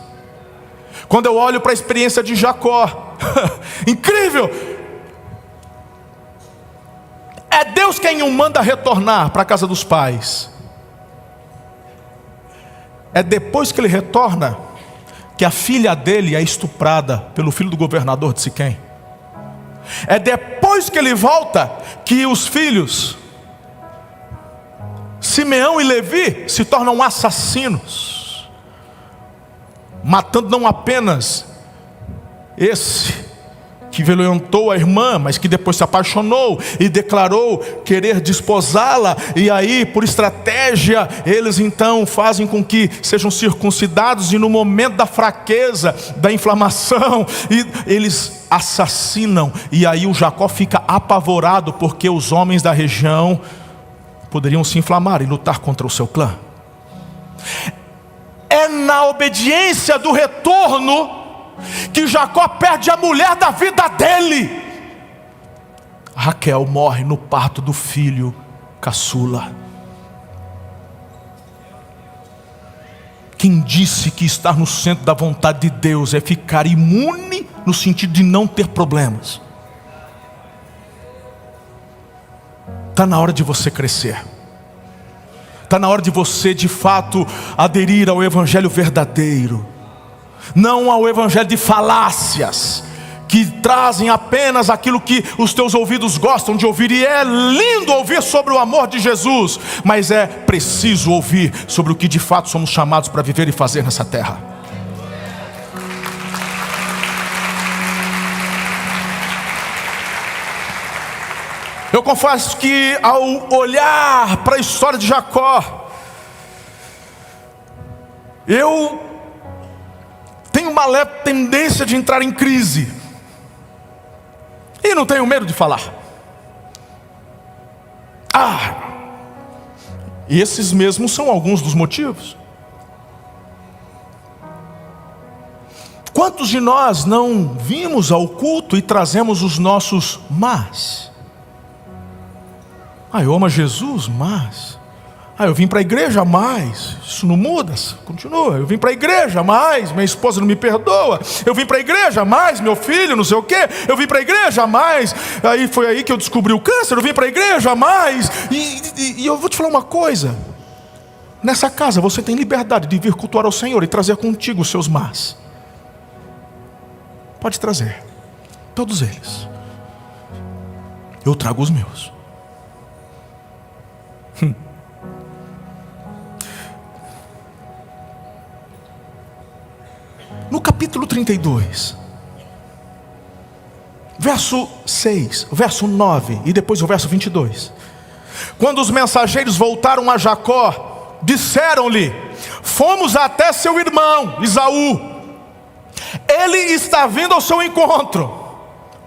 Quando eu olho para a experiência de Jacó, incrível! É Deus quem o manda retornar para a casa dos pais. É depois que ele retorna que a filha dele é estuprada pelo filho do governador de Siquém. É depois que ele volta que os filhos Simeão e Levi se tornam assassinos, matando não apenas esse que violentou a irmã, mas que depois se apaixonou e declarou querer desposá-la. E aí, por estratégia, eles então fazem com que sejam circuncidados, e no momento da fraqueza, da inflamação, eles assassinam. E aí o Jacó fica apavorado, porque os homens da região poderiam se inflamar e lutar contra o seu clã. É na obediência do retorno que Jacó perde a mulher da vida dele. Raquel morre no parto do filho caçula. Quem disse que estar no centro da vontade de Deus é ficar imune no sentido de não ter problemas? Está na hora de você crescer. Está na hora de você de fato aderir ao evangelho verdadeiro, não ao evangelho de falácias, que trazem apenas aquilo que os teus ouvidos gostam de ouvir. E é lindo ouvir sobre o amor de Jesus, mas é preciso ouvir sobre o que de fato somos chamados para viver e fazer nessa terra. Eu confesso que ao olhar para a história de Jacó, eu tenho uma leve tendência de entrar em crise, e não tenho medo de falar. E esses mesmos são alguns dos motivos. Quantos de nós não vimos ao culto e trazemos os nossos mas? Eu amo a Jesus, mas eu vim para a igreja, mas isso não muda, continua. Eu vim para a igreja, mas minha esposa não me perdoa. Eu vim para a igreja, mas meu filho não sei o quê. Eu vim para a igreja, mas aí foi aí que eu descobri o câncer. Eu vim para a igreja, mas e eu vou te falar uma coisa. Nessa casa você tem liberdade de vir cultuar ao Senhor e trazer contigo os seus mas. Pode trazer, todos eles. Eu trago os meus. No capítulo 32, verso 6, verso 9 e depois o verso 22. Quando os mensageiros voltaram a Jacó, disseram-lhe: fomos até seu irmão Esaú, ele está vindo ao seu encontro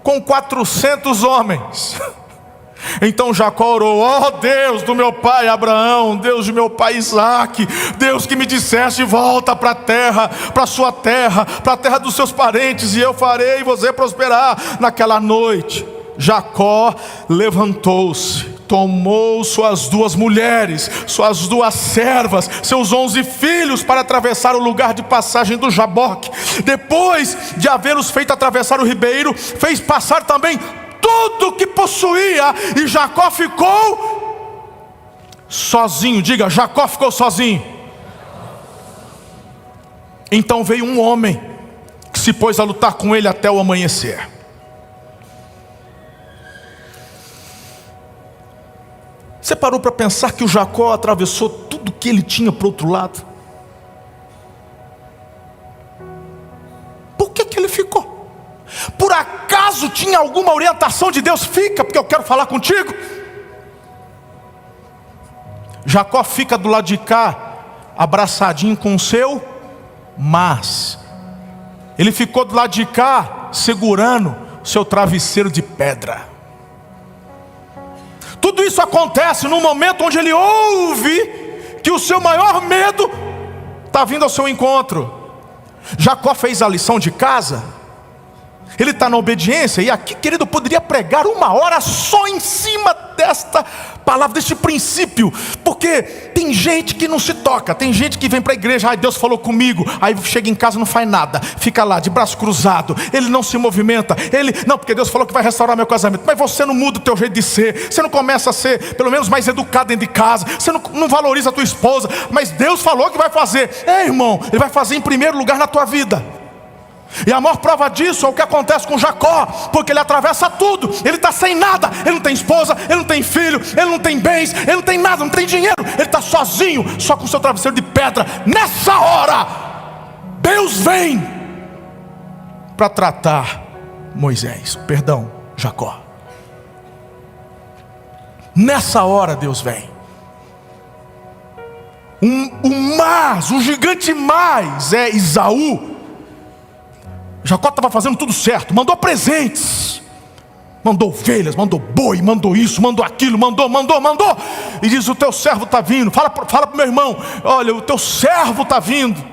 com 400 homens. Então Jacó orou: ó Deus do meu pai Abraão, Deus de meu pai Isaque, Deus que me disseste: volta para a terra, para a sua terra, para a terra dos seus parentes, e eu farei você prosperar. Naquela noite Jacó levantou-se, tomou suas 2 mulheres, suas 2 servas, seus 11 filhos, para atravessar o lugar de passagem do Jaboque. Depois de havê-los feito atravessar o ribeiro, fez passar também tudo que possuía, e Jacó ficou sozinho. Diga: Jacó ficou sozinho. Então veio um homem que se pôs a lutar com ele até o amanhecer. Você parou para pensar que o Jacó atravessou tudo que ele tinha para o outro lado? Por que ele ficou? Por acaso tinha alguma orientação de Deus? Fica, porque eu quero falar contigo. Jacó fica do lado de cá, abraçadinho com o seu mas. Ele ficou do lado de cá, segurando o seu travesseiro de pedra. Tudo isso acontece no momento onde ele ouve que o seu maior medo está vindo ao seu encontro. Jacó fez a lição de casa. Ele está na obediência. E aqui, querido, eu poderia pregar 1 hora só em cima desta palavra, deste princípio. Porque tem gente que não se toca. Tem gente que vem para a igreja: ai, Deus falou comigo. Aí chega em casa e não faz nada, fica lá de braço cruzado, ele não se movimenta. Não, porque Deus falou que vai restaurar meu casamento. Mas você não muda o teu jeito de ser. Você não começa a ser pelo menos mais educado dentro de casa. Você não valoriza a tua esposa. Mas Deus falou que vai fazer. Irmão, Ele vai fazer em primeiro lugar na tua vida. E a maior prova disso é o que acontece com Jacó, porque ele atravessa tudo. Ele está sem nada. Ele não tem esposa, ele não tem filho, ele não tem bens, ele não tem nada, não tem dinheiro. Ele está sozinho, só com o seu travesseiro de pedra. Nessa hora, Deus vem para tratar Jacó. Nessa hora Deus vem. O gigante mais é Esaú. Jacó estava fazendo tudo certo, mandou presentes, mandou ovelhas, mandou boi, mandou isso, mandou aquilo, mandou. E diz: o teu servo está vindo. Fala para o meu irmão: olha, o teu servo está vindo.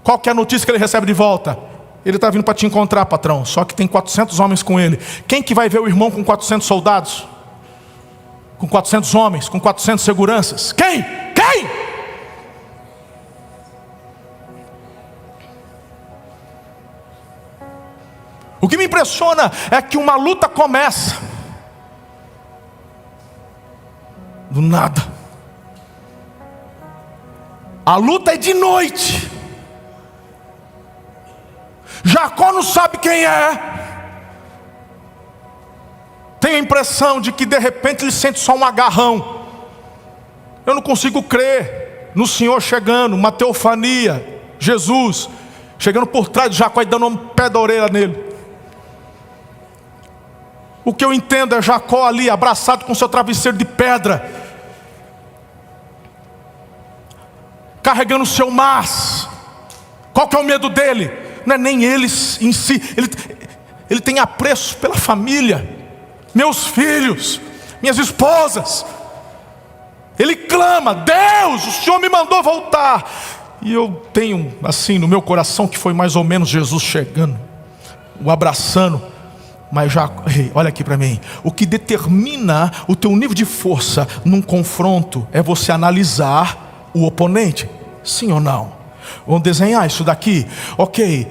Qual que é a notícia que ele recebe de volta? Ele está vindo para te encontrar, patrão. Só que tem 400 homens com ele. Quem que vai ver o irmão com 400 soldados? Com 400 homens, com 400 seguranças? Quem? O que me impressiona é que uma luta começa do nada. A luta é de noite. Jacó não sabe quem é. Tem a impressão de que de repente ele sente só um agarrão. Eu não consigo crer no Senhor chegando, uma teofania, Jesus chegando por trás de Jacó e dando um pé da orelha nele. O que eu entendo é Jacó ali abraçado com seu travesseiro de pedra, carregando o seu mas. Qual que é o medo dele? Não é nem ele em si. Ele tem apreço pela família, meus filhos, minhas esposas. Ele clama: Deus, o Senhor me mandou voltar. E eu tenho assim no meu coração que foi mais ou menos Jesus chegando, o abraçando. Mas olha aqui para mim. O que determina o teu nível de força num confronto é você analisar o oponente. Sim ou não? Vamos desenhar isso daqui. Ok,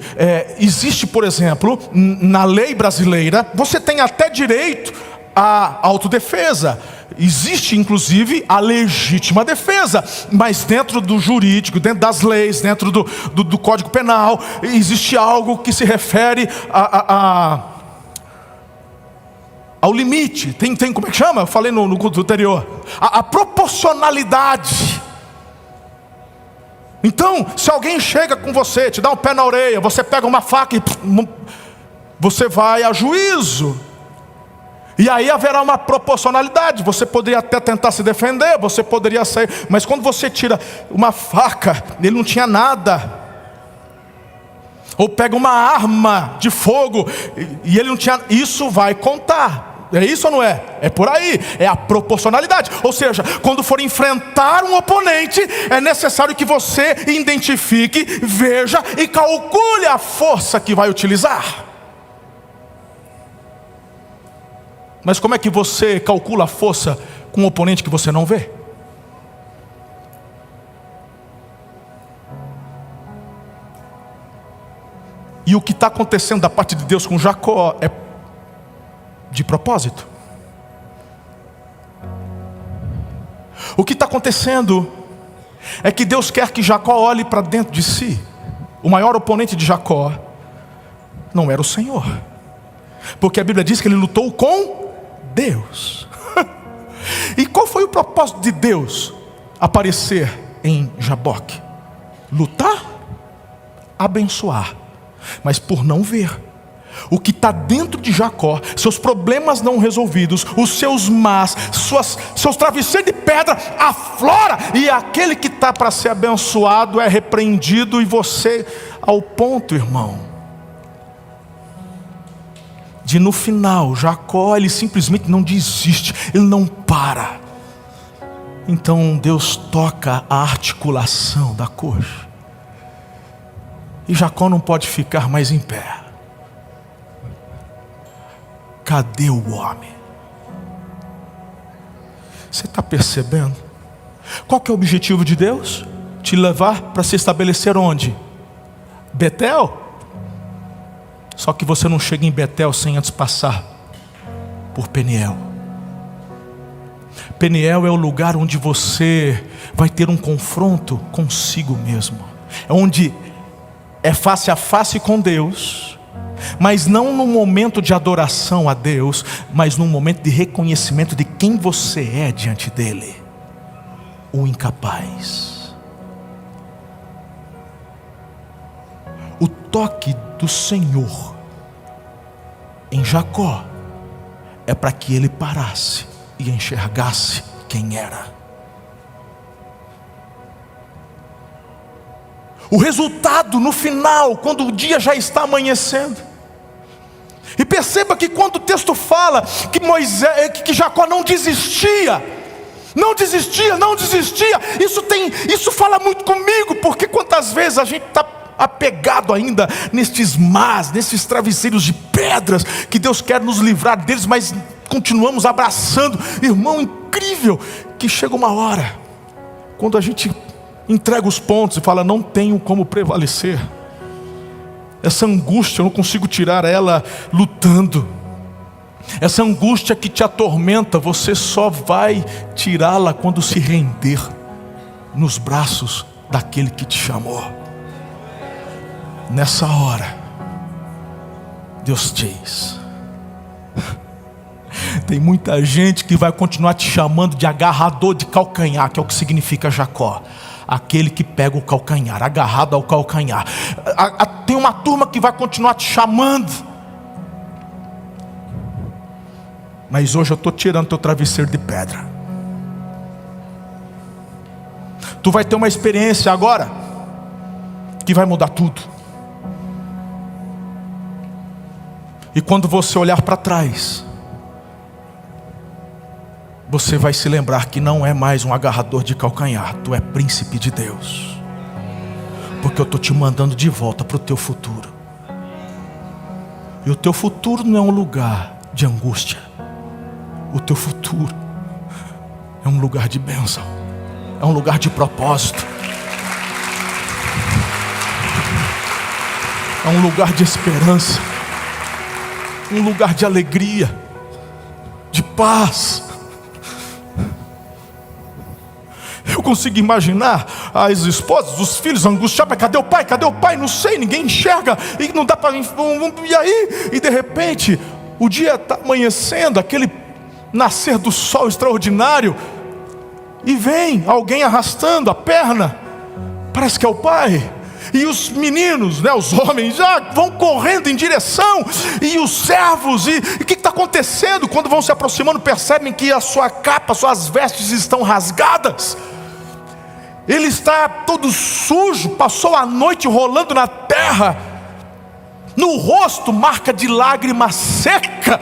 existe, por exemplo, na lei brasileira, você tem até direito à autodefesa. Existe inclusive a legítima defesa. Mas dentro do jurídico, dentro das leis, dentro do Código Penal, existe algo que se refere ao limite. Tem como é que chama? Eu falei no culto anterior. A proporcionalidade. Então, se alguém chega com você, te dá um pé na orelha, você pega uma faca e você vai a juízo. E aí haverá uma proporcionalidade. Você poderia até tentar se defender, você poderia sair, mas quando você tira uma faca, ele não tinha nada. Ou pega uma arma de fogo e ele não tinha, isso vai contar. É isso ou não é? É por aí, é a proporcionalidade. Ou seja, quando for enfrentar um oponente, é necessário que você identifique, veja e calcule a força que vai utilizar. Mas como é que você calcula a força com um oponente que você não vê? E o que está acontecendo da parte de Deus com Jacó é de propósito. O que está acontecendo é que Deus quer que Jacó olhe para dentro de si. O maior oponente de Jacó não era o Senhor, porque a Bíblia diz que ele lutou com Deus. E qual foi o propósito de Deus aparecer em Jaboque? Lutar, abençoar, mas por não ver o que está dentro de Jacó, seus problemas não resolvidos, os seus mas, seus travesseiros de pedra aflora, e aquele que está para ser abençoado é repreendido. E você, ao ponto, irmão, de no final, Jacó, ele simplesmente não desiste, ele não para. Então Deus toca a articulação da coxa, e Jacó não pode ficar mais em pé. Cadê o homem? Você está percebendo? Qual que é o objetivo de Deus? Te levar para se estabelecer onde? Betel? Só que você não chega em Betel sem antes passar por Peniel. Peniel é o lugar onde você vai ter um confronto consigo mesmo. É onde é face a face com Deus, mas não num momento de adoração a Deus, mas num momento de reconhecimento de quem você é diante dele. O incapaz. O toque do Senhor em Jacó é para que ele parasse e enxergasse quem era. O resultado no final, quando o dia já está amanhecendo. E perceba que quando o texto fala que Jacó não desistia, isso fala muito comigo, porque quantas vezes a gente está apegado ainda nestes mas, nesses travesseiros de pedras, que Deus quer nos livrar deles, mas continuamos abraçando. Irmão, incrível que chega uma hora, quando a gente entrega os pontos e fala, não tenho como prevalecer. Essa angústia, eu não consigo tirar ela lutando. Essa angústia que te atormenta, você só vai tirá-la quando se render nos braços daquele que te chamou. Nessa hora, Deus diz, tem muita gente que vai continuar te chamando de agarrador de calcanhar, que é o que significa Jacó. Aquele que pega o calcanhar, agarrado ao calcanhar. Tem uma turma que vai continuar te chamando. Mas hoje eu estou tirando teu travesseiro de pedra. Tu vai ter uma experiência agora que vai mudar tudo. E quando você olhar para trás, você vai se lembrar que não é mais um agarrador de calcanhar. Tu é príncipe de Deus. Porque eu estou te mandando de volta para o teu futuro. E o teu futuro não é um lugar de angústia. O teu futuro é um lugar de bênção. É um lugar de propósito. É um lugar de esperança. Um lugar de alegria, de paz. Eu consigo imaginar as esposas, os filhos angustiados, mas cadê o pai? Cadê o pai? Não sei, ninguém enxerga, e não dá para... E aí? E de repente, o dia está amanhecendo, aquele nascer do sol extraordinário, e vem alguém arrastando a perna, parece que é o pai. E os meninos, os homens já vão correndo em direção, e os servos, e o que está acontecendo? Quando vão se aproximando, percebem que a sua capa, suas vestes estão rasgadas. Ele está todo sujo, passou a noite rolando na terra, no rosto marca de lágrima seca.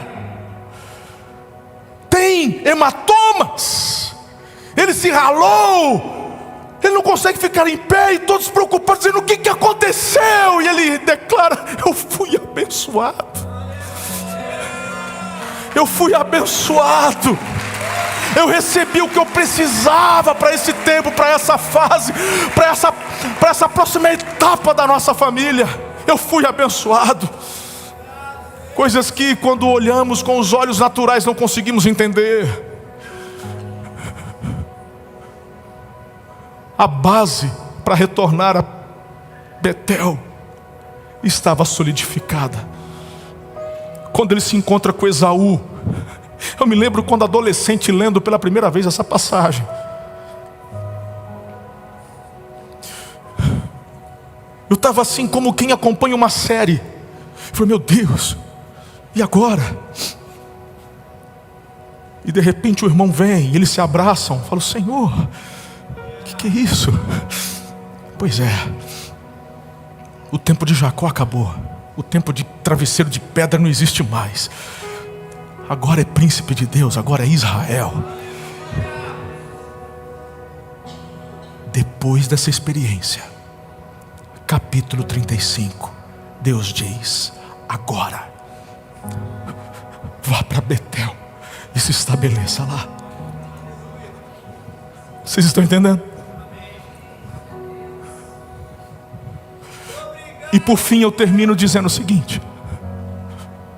hematomas, ele se ralou, ele não consegue ficar em pé, e todos preocupados, dizendo: o que aconteceu? E ele declara: eu fui abençoado. Eu fui abençoado. Eu recebi o que eu precisava para esse tempo, para essa fase, para essa próxima etapa da nossa família. Eu fui abençoado. Coisas que, quando olhamos com os olhos naturais, não conseguimos entender. A base para retornar a Betel estava solidificada. Quando ele se encontra com Esaú, eu me lembro quando adolescente lendo pela primeira vez essa passagem. Eu estava assim como quem acompanha uma série. Eu falei: meu Deus, e agora? E de repente o irmão vem e eles se abraçam. Eu falo: Senhor, o que é isso? Pois é, o tempo de Jacó acabou. O tempo de travesseiro de pedra não existe mais. Agora é príncipe de Deus, agora é Israel. Depois dessa experiência, capítulo 35, Deus diz: agora vá para Betel e se estabeleça lá. Vocês estão entendendo? E por fim eu termino dizendo o seguinte: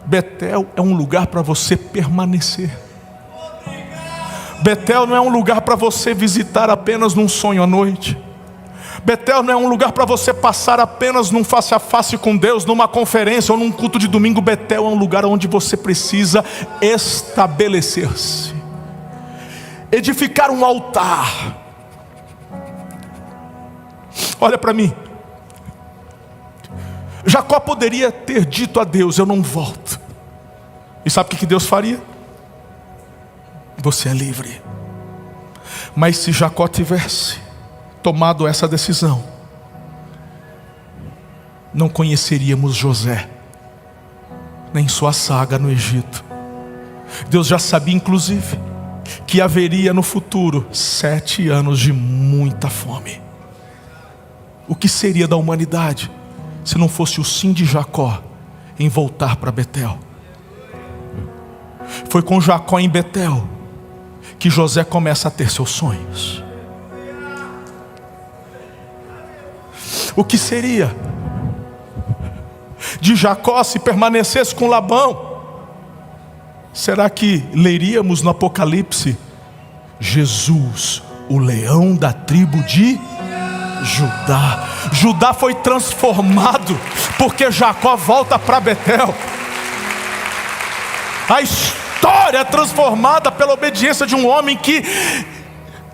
Betel é um lugar para você permanecer. Betel não é um lugar para você visitar apenas num sonho à noite. Betel não é um lugar para você passar apenas num face a face com Deus, numa conferência ou num culto de domingo. Betel é um lugar onde você precisa estabelecer-se, edificar um altar. Olha para mim. Jacó poderia ter dito a Deus: eu não volto. E sabe o que Deus faria? Você é livre. Mas se Jacó tivesse tomado essa decisão, não conheceríamos José, nem sua saga no Egito. Deus já sabia inclusive que haveria no futuro 7 anos de muita fome. O que seria da humanidade se não fosse o sim de Jacó em voltar para Betel? Foi com Jacó em Betel que José começa a ter seus sonhos. O que seria de Jacó se permanecesse com Labão? Será que leríamos no Apocalipse: Jesus, o leão da tribo de Judá? Judá foi transformado porque Jacó volta para Betel. A história é transformada pela obediência de um homem que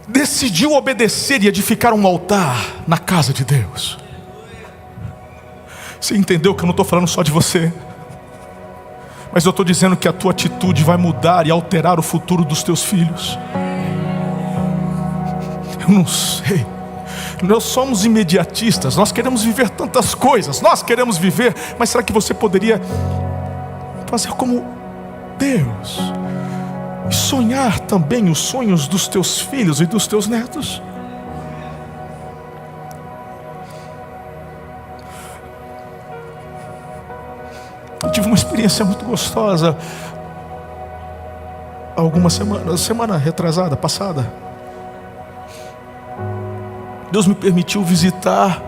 decidiu obedecer e edificar um altar na casa de Deus. Você entendeu que eu não estou falando só de você, mas eu estou dizendo que a tua atitude vai mudar e alterar o futuro dos teus filhos. Eu não sei. Nós somos imediatistas, nós queremos viver tantas coisas, nós queremos viver, mas será que você poderia fazer como Deus e sonhar também os sonhos dos teus filhos e dos teus netos? Eu tive uma experiência muito gostosa algumas semanas, semana retrasada, passada. Deus me permitiu visitar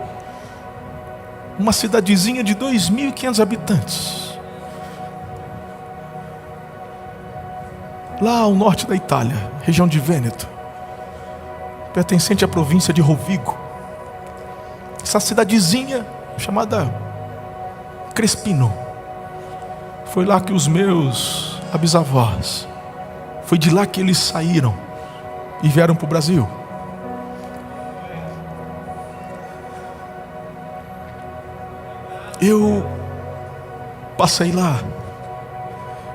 uma cidadezinha de 2.500 habitantes, lá ao norte da Itália, região de Vêneto, pertencente à província de Rovigo. Essa cidadezinha chamada Crespino. Foi lá que os meus bisavós, foi de lá que eles saíram e vieram para o Brasil. Eu passei lá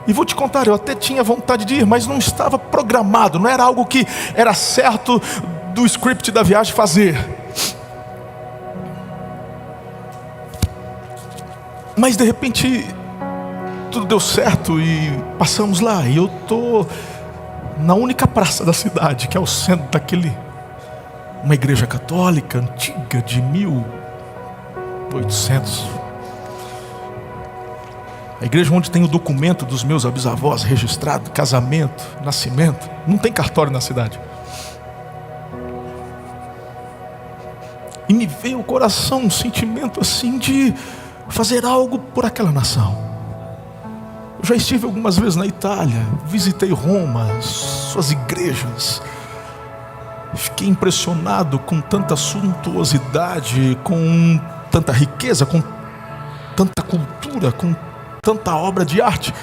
e vou te contar, eu até tinha vontade de ir, mas não estava programado, não era algo que era certo do script da viagem fazer. Mas de repente tudo deu certo e passamos lá. E eu estou na única praça da cidade, que é o centro daquele, uma igreja católica antiga de 1800. A igreja onde tem o documento dos meus bisavós registrado, casamento, nascimento. Não tem cartório na cidade. E me veio ao coração um sentimento assim de fazer algo por aquela nação. Eu já estive algumas vezes na Itália, visitei Roma, suas igrejas. Fiquei impressionado com tanta suntuosidade, com tanta riqueza, com tanta cultura, com tanta obra de arte.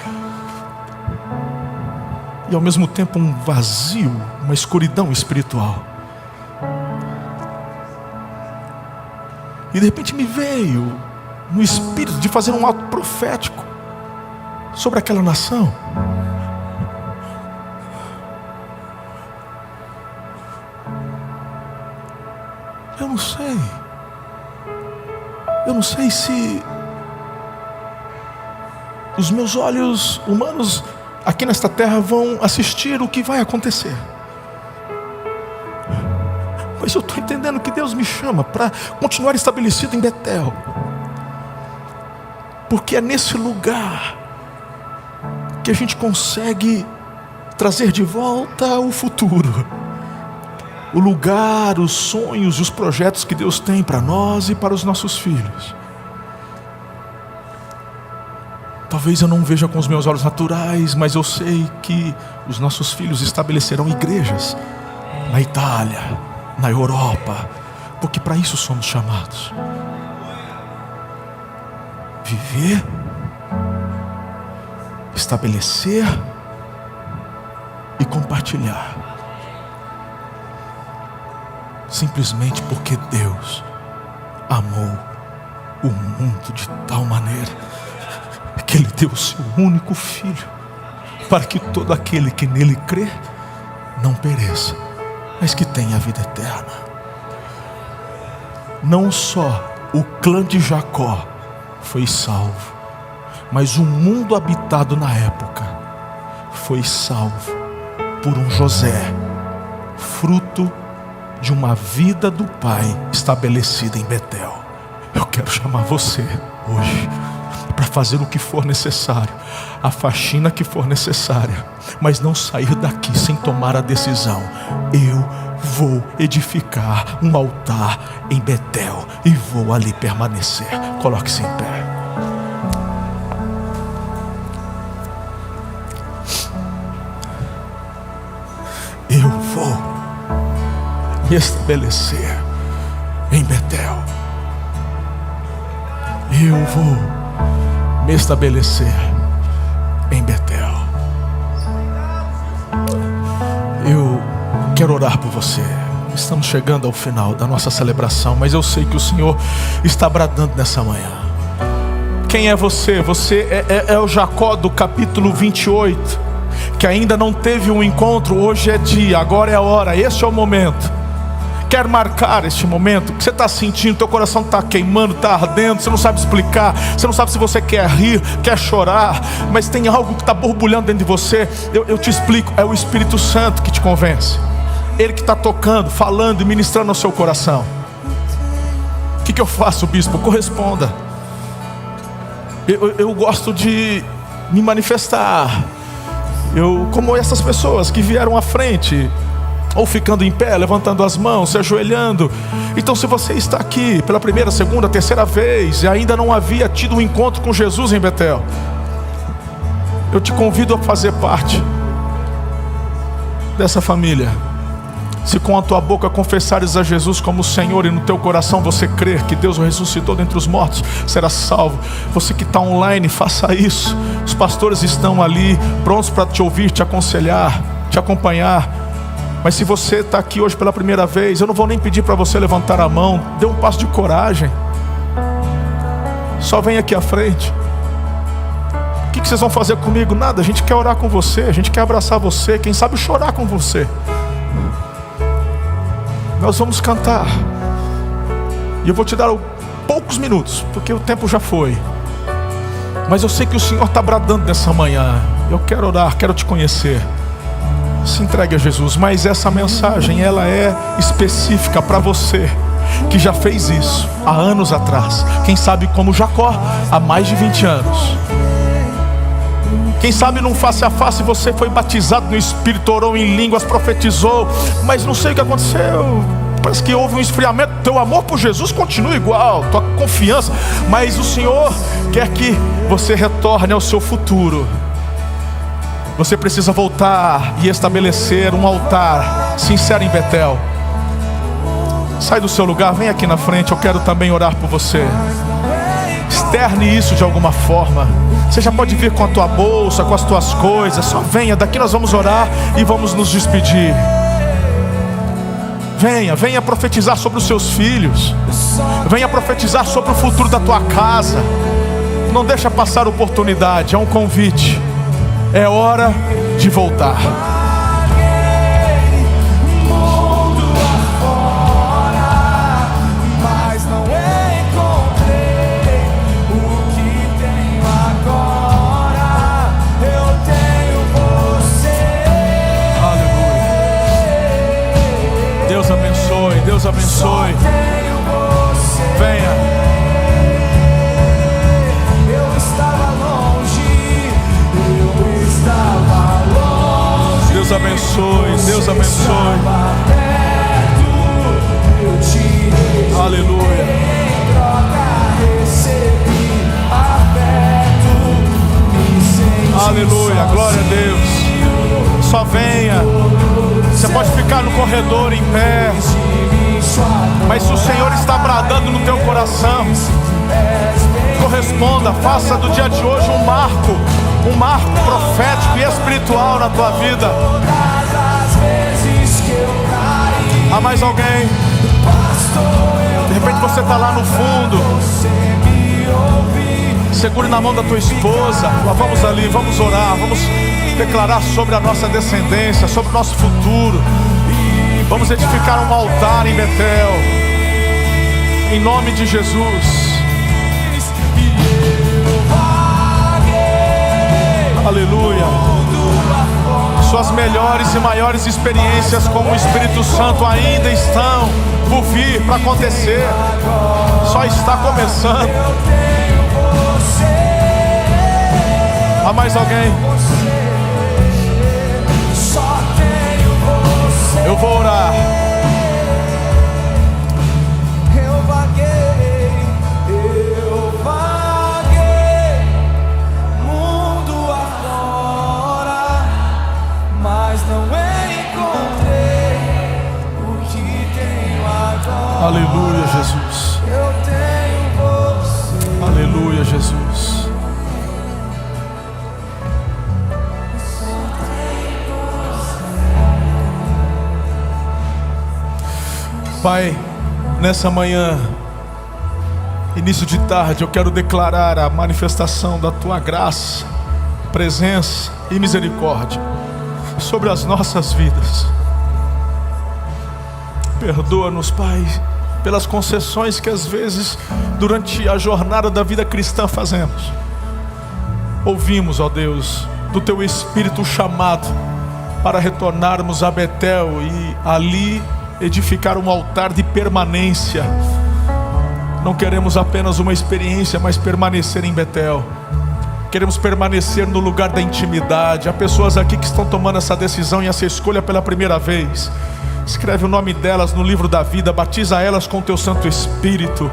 E ao mesmo tempo um vazio, uma escuridão espiritual. E de repente me veio no espírito de fazer um ato profético sobre aquela nação. Eu não sei se os meus olhos humanos aqui nesta terra vão assistir o que vai acontecer. Mas eu estou entendendo que Deus me chama para continuar estabelecido em Betel. Porque é nesse lugar que a gente consegue trazer de volta o futuro. O lugar, os sonhos e os projetos que Deus tem para nós e para os nossos filhos. Talvez eu não veja com os meus olhos naturais, mas eu sei que os nossos filhos estabelecerão igrejas na Itália, na Europa, porque para isso somos chamados. Viver, estabelecer e compartilhar. Simplesmente porque Deus amou o mundo de tal maneira que Ele deu o seu único Filho, para que todo aquele que nele crê não pereça, mas que tenha a vida eterna. Não só o clã de Jacó foi salvo, mas o mundo habitado na época foi salvo por um José, fruto de uma vida do pai estabelecida em Betel. Eu quero chamar você hoje para fazer o que for necessário, a faxina que for necessária, mas não sair daqui sem tomar a decisão. Eu vou edificar um altar em Betel e vou ali permanecer. Coloque-se em pé. Eu vou me estabelecer em Betel. Eu vou me estabelecer em Betel. Eu quero orar por você. Estamos chegando ao final da nossa celebração, mas eu sei que o Senhor está bradando nessa manhã. Quem é você? Você é o Jacó do capítulo 28, que ainda não teve um encontro. Hoje é dia, agora é a hora, este é o momento. Quer marcar este momento? O que você está sentindo? Teu coração está queimando, está ardendo. Você não sabe explicar. Você não sabe se você quer rir, quer chorar, mas tem algo que está borbulhando dentro de você. Eu te explico. É o Espírito Santo que te convence. Ele que está tocando, falando e ministrando ao seu coração. O que eu faço, bispo? Corresponda. Eu gosto de me manifestar. Como essas pessoas que vieram à frente, ou ficando em pé, levantando as mãos, se ajoelhando. Então, se você está aqui pela primeira, segunda, terceira vez e ainda não havia tido um encontro com Jesus em Betel, eu te convido a fazer parte dessa família. Se com a tua boca confessares a Jesus como Senhor e no teu coração você crer que Deus o ressuscitou dentre os mortos, será salvo. Você que está online, faça isso. Os pastores estão ali prontos para te ouvir, te aconselhar, te acompanhar. Mas se você está aqui hoje pela primeira vez, eu não vou nem pedir para você levantar a mão. Dê um passo de coragem. Só vem aqui à frente. O que vocês vão fazer comigo? Nada, a gente quer orar com você, a gente quer abraçar você, quem sabe chorar com você. Nós vamos cantar. E eu vou te dar poucos minutos, porque o tempo já foi. Mas eu sei que o Senhor está bradando nessa manhã. Eu quero orar, quero te conhecer. Se entregue a Jesus. Mas essa mensagem, ela é específica para você que já fez isso há anos atrás. Quem sabe como Jacó, há mais de 20 anos. Quem sabe num face a face você foi batizado no Espírito, orou em línguas, profetizou, mas não sei o que aconteceu. Parece que houve um esfriamento. Teu amor por Jesus continua igual, tua confiança, mas o Senhor quer que você retorne ao seu futuro. Você precisa voltar e estabelecer um altar sincero em Betel. Sai do seu lugar, vem aqui na frente, eu quero também orar por você. Externe isso de alguma forma. Você já pode vir com a tua bolsa, com as tuas coisas. Só venha, daqui nós vamos orar e vamos nos despedir. Venha profetizar sobre os seus filhos. Venha profetizar sobre o futuro da tua casa. Não deixa passar a oportunidade, é um convite. É hora de voltar. Deus abençoe. Venha. Eu estava longe. Deus abençoe. Deus abençoe. Aleluia. Aleluia. Glória a Deus. Só venha. Você pode ficar no corredor em pé, mas se o Senhor está bradando no teu coração, corresponda, faça do dia de hoje um marco profético e espiritual na tua vida. Há mais alguém? De repente você está lá no fundo. Segure na mão da tua esposa. Vamos ali, vamos orar, vamos declarar sobre a nossa descendência, sobre o nosso futuro. Vamos edificar um altar em Betel, em nome de Jesus. Aleluia. Suas melhores e maiores experiências com o Espírito Santo ainda estão por vir para acontecer. Só está começando. Há mais alguém? Eu vou orar. Eu vaguei mundo afora, mas não encontrei o que tenho agora. Aleluia, Jesus. Eu tenho você. Aleluia, Jesus. Pai, nessa manhã, início de tarde, eu quero declarar a manifestação da Tua graça, presença e misericórdia sobre as nossas vidas. Perdoa-nos, Pai, pelas concessões que às vezes durante a jornada da vida cristã fazemos. Ouvimos, ó Deus, do Teu Espírito chamado para retornarmos a Betel e ali edificar um altar de permanência. Não queremos apenas uma experiência, mas permanecer em Betel. Queremos permanecer no lugar da intimidade. Há pessoas aqui que estão tomando essa decisão e essa escolha pela primeira vez. Escreve o nome delas no livro da vida, batiza elas com o Teu Santo Espírito.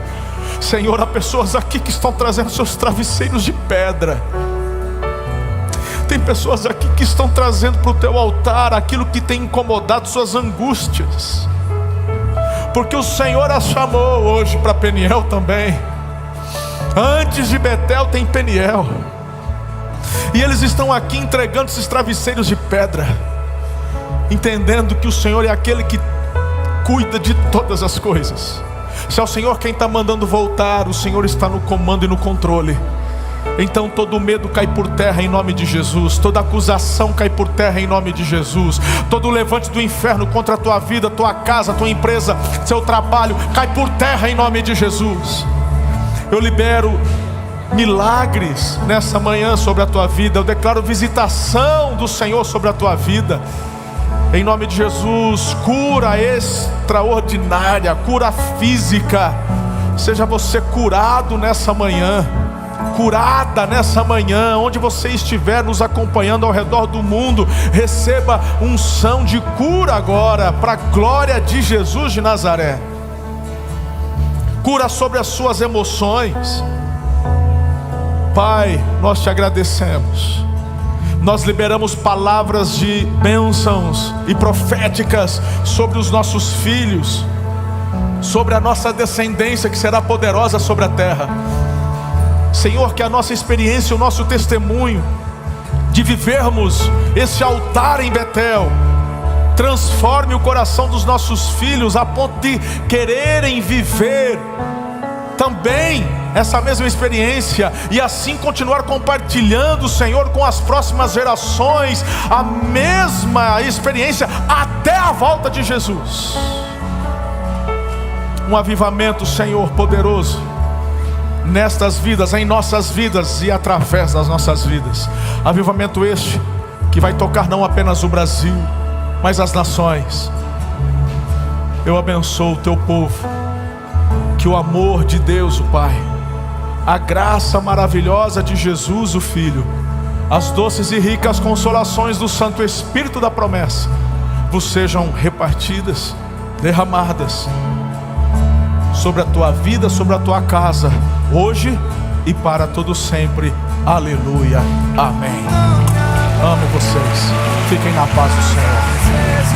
Senhor, há pessoas aqui que estão trazendo seus travesseiros de pedra. Tem pessoas aqui que estão trazendo para o Teu altar aquilo que tem incomodado suas angústias, porque o Senhor as chamou hoje para Peniel também. Antes de Betel tem Peniel, e eles estão aqui entregando esses travesseiros de pedra, entendendo que o Senhor é aquele que cuida de todas as coisas. Se é o Senhor quem está mandando voltar, o Senhor está no comando e no controle. Então todo medo cai por terra em nome de Jesus. Toda acusação cai por terra em nome de Jesus. Todo levante do inferno contra a tua vida, tua casa, tua empresa, seu trabalho, cai por terra em nome de Jesus. Eu libero milagres nessa manhã sobre a tua vida. Eu declaro visitação do Senhor sobre a tua vida. Em nome de Jesus, cura extraordinária, cura física. Seja você curado nessa manhã, curada nessa manhã, onde você estiver nos acompanhando ao redor do mundo. Receba unção de cura agora, para a glória de Jesus de Nazaré. Cura sobre as suas emoções. Pai, nós te agradecemos. Nós liberamos palavras de bênçãos e proféticas sobre os nossos filhos, sobre a nossa descendência que será poderosa sobre a terra. Senhor, que a nossa experiência, o nosso testemunho de vivermos esse altar em Betel transforme o coração dos nossos filhos a ponto de quererem viver também essa mesma experiência, e assim continuar compartilhando, Senhor, com as próximas gerações a mesma experiência até a volta de Jesus. Um avivamento, Senhor, poderoso nestas vidas, em nossas vidas e através das nossas vidas. Avivamento este que vai tocar não apenas o Brasil, mas as nações. Eu abençoo o teu povo. Que o amor de Deus, o Pai, a graça maravilhosa de Jesus, o Filho, as doces e ricas consolações do Santo Espírito da promessa vos sejam repartidas, derramadas sobre a tua vida, sobre a tua casa, hoje e para todo sempre. Aleluia, amém. Amo vocês, fiquem na paz do Senhor.